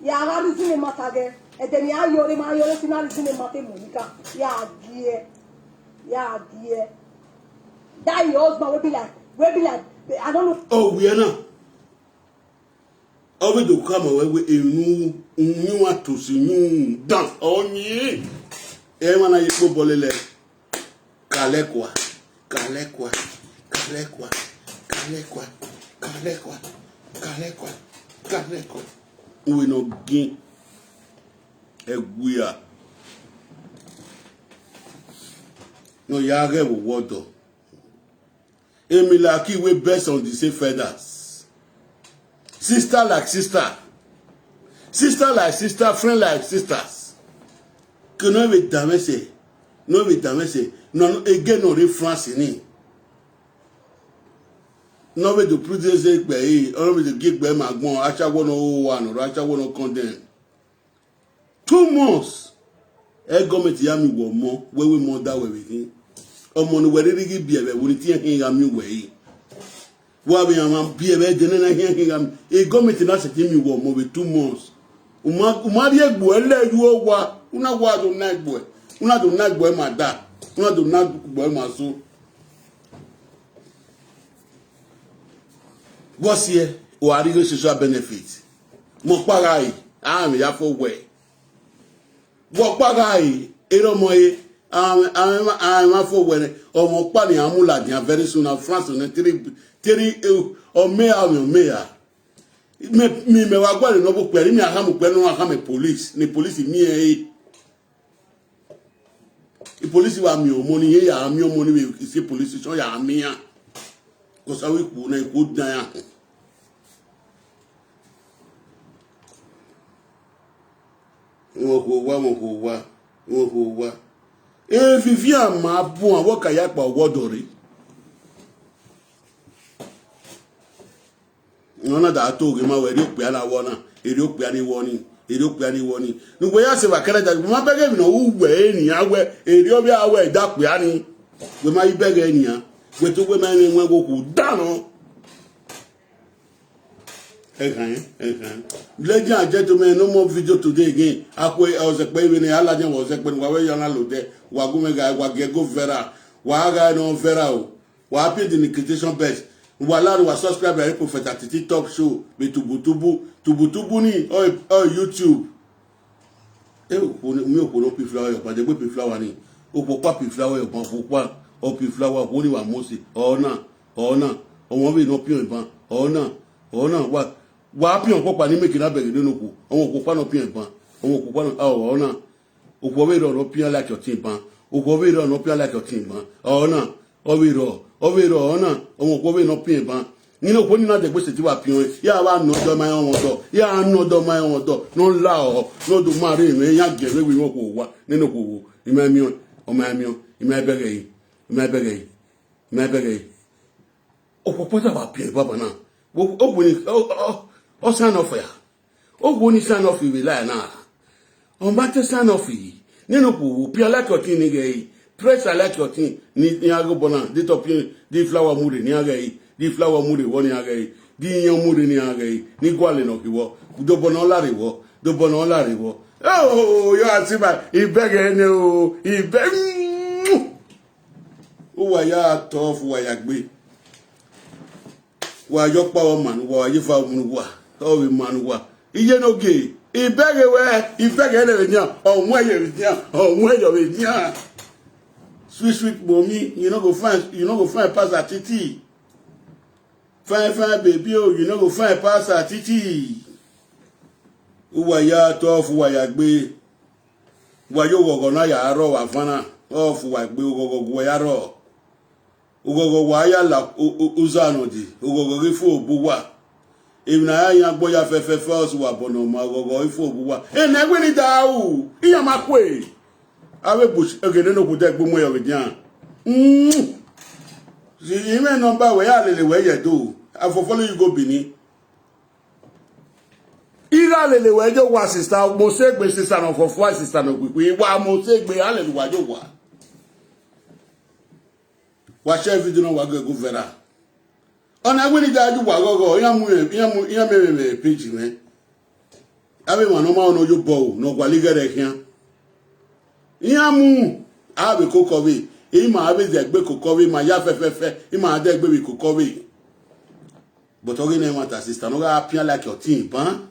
Ya ga reason e matter ge. E dem ya yore si na reason e matter Monica. Ya die. That your husband will be like I don't know. Oh, we are now. Obi do come we enu atosi nu dan onyi. E mana yipo bolele. Kalekwa. We no gin eguya. No yage wo wodo. Emila ki we best on the same feathers. Sister like sister. Sister like sister, friend like sisters. Que no be damese. No again no re France ni. No be to produce gbe or be to give gbe magbon acha 101 or acha 1 condemn. 2 months. E government ya mi wo mo we mo that way with him. Omo no we really give be we ni ti hin ya mi we. Wa be am be de na hin am e government na se mi wo mo with 2 months. Umari egbo ele yu wa una wa do na egbo. Una do na egbo ma da. Una do na egbo ma so. What's here? O arigo social benefit. Mo para yi. am ya for way. Walk bagai, Eromoy, I'm for when or Mopani Amula, very soon of France on 3 or mayor. Me wa gwa no bo pere mi aha mo pere no aha me police ni police mi e police wa mi o mo ni ye ya mi o mo ni we se police so ya mi ya ko sa we ku na ko dan ya mo ko wa e fifi ama bu awon ka ya pa wodori nona da to ge ma we ri pe ala wona eri o pe ani woni nugbo ya se ba kere da ma bege mi no ugbe eni awe eri o bi awe da pe ani we ma ibege eni ya we to we ma ni nwe go ku dano ladies and gentlemen, no more video today again. Akwe I was a baby ni alaje was a pen wa we yana lode wa gumega wa go vera wa ga no vera o wa happy the notification bell wala wa subscribe to Prophet Atiti Talk Show be tubutubu ni o YouTube mi o ko no pi flower yo pa de pi flower ni o po pa pi flower yo pa pa o pi flower ko ni wa mosi ona o won be no pi ban ona wa pi on popa ni make na bere nínú ku won ko pa no pi ban won ko pa no ona o ko we ro pi like your team ban o ko we ro no pi like your team ban ona o we ro ona won ko we no pi ban nínú ko ni na de gbe se ti wa pi on ya wa no do ma won do ya no do ma won do no la o no do ma re me ya gere we won ko wa nínú ko imami o ma mi o imabere o ko pota ba pi baba na o sign off ya o go ni sign off we lie na on ba te sign off yi nínú ko pi like your thing ni ge press like your thing ni ago bona di top di flower muri ni aga yi di flower muri woni aga yi di yan muri ni aga yi ni gwale no kiwo do bona olariwo oh you are see my ibege ni o o wa ya to fu wa ya gbe wa yo pa o man wa yi fa mu wa o wi man wa iye no ge ibege le nya o mu ye nya sweet mommy you no go find pass Atiti fine baby oh you no go find pass Atiti o wa ya to fu wa ya gbe wa yo gogo na ya ro wa fana o fu wa gbe gogo ya ro ugogo wa ya la uzano di ugogo rifu obuwa ibna ya gbo ya fefe first wa bono ma ugogo rifu obuwa na gbe ni dawu iya makwe awe bush egede no ku de gbo mo yo gian si ime number we ya lele we ye do afofolo you go Bini ira lele we jo wa sister mo segbe sister no for four sister no pipi wa mo segbe ale wa jo wa share video no wa go vera ona gbe ni daju wa gogo ya me page me abe wa no ma no yo bo no gwa ligere kian ya mu abe kokowe e ma abe de gbe kokowe ma ya fefefe e ma de gbe kokowe but oge na ma ta sister no ga appear like your team ban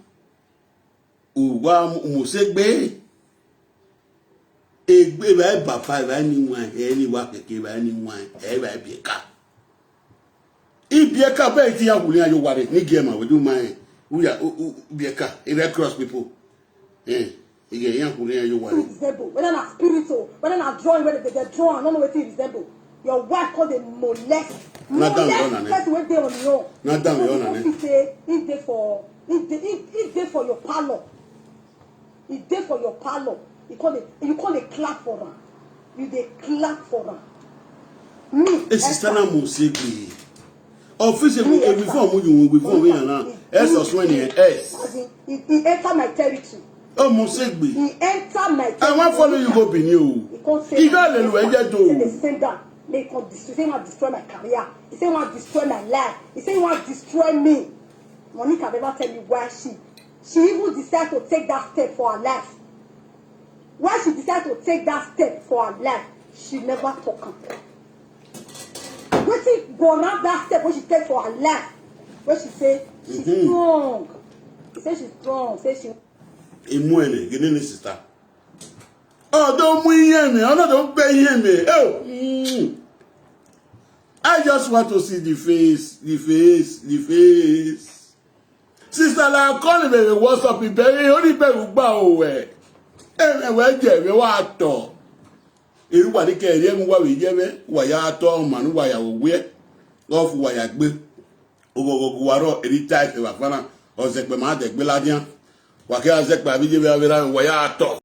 o wa mo segbe egbe ba baba ba ni wan ni wa keke ba ni wan ba bieka ibieka ba ti ya wuli ayo ware ni gema we do man uya bieka Red Cross people again ya wuli ayo ware whether na spiritual whether na drawing whether they draw I don't know what it resemble your wife called a molest that's what they on your not damn you on it dey for your parlor it dey for your parlor. You call it clap for her. You dey clap for her. Me. Sister na mo segbe. Officially before we na. When he enter my territory. Oh mo segbe. He enter my territory. I want follow you go Bini o. He got le eje do. He send down. He say want destroy my career. He say want destroy my life. He say want destroy me. Monica never tell me why she even decided to take that step for her life. Why she decided to take that step for her life, she never talk. When she go around that step, when she take for her life, when she say she's strong, she say she's strong, say she. Imuene, Guinea sister. Oh, don't hear me. Oh, no, don't hear me. Oh, I just want to see the face. Sister, like, call me, what's up? Only baby, bow away. And where Jerry, what talk? Everybody can hear me what we give it. Why are talking, man? Why are we? Off why I be. Ogo, any type of a fan or Zekbama, the Beladian. Why can't Zekba be given a why are talk?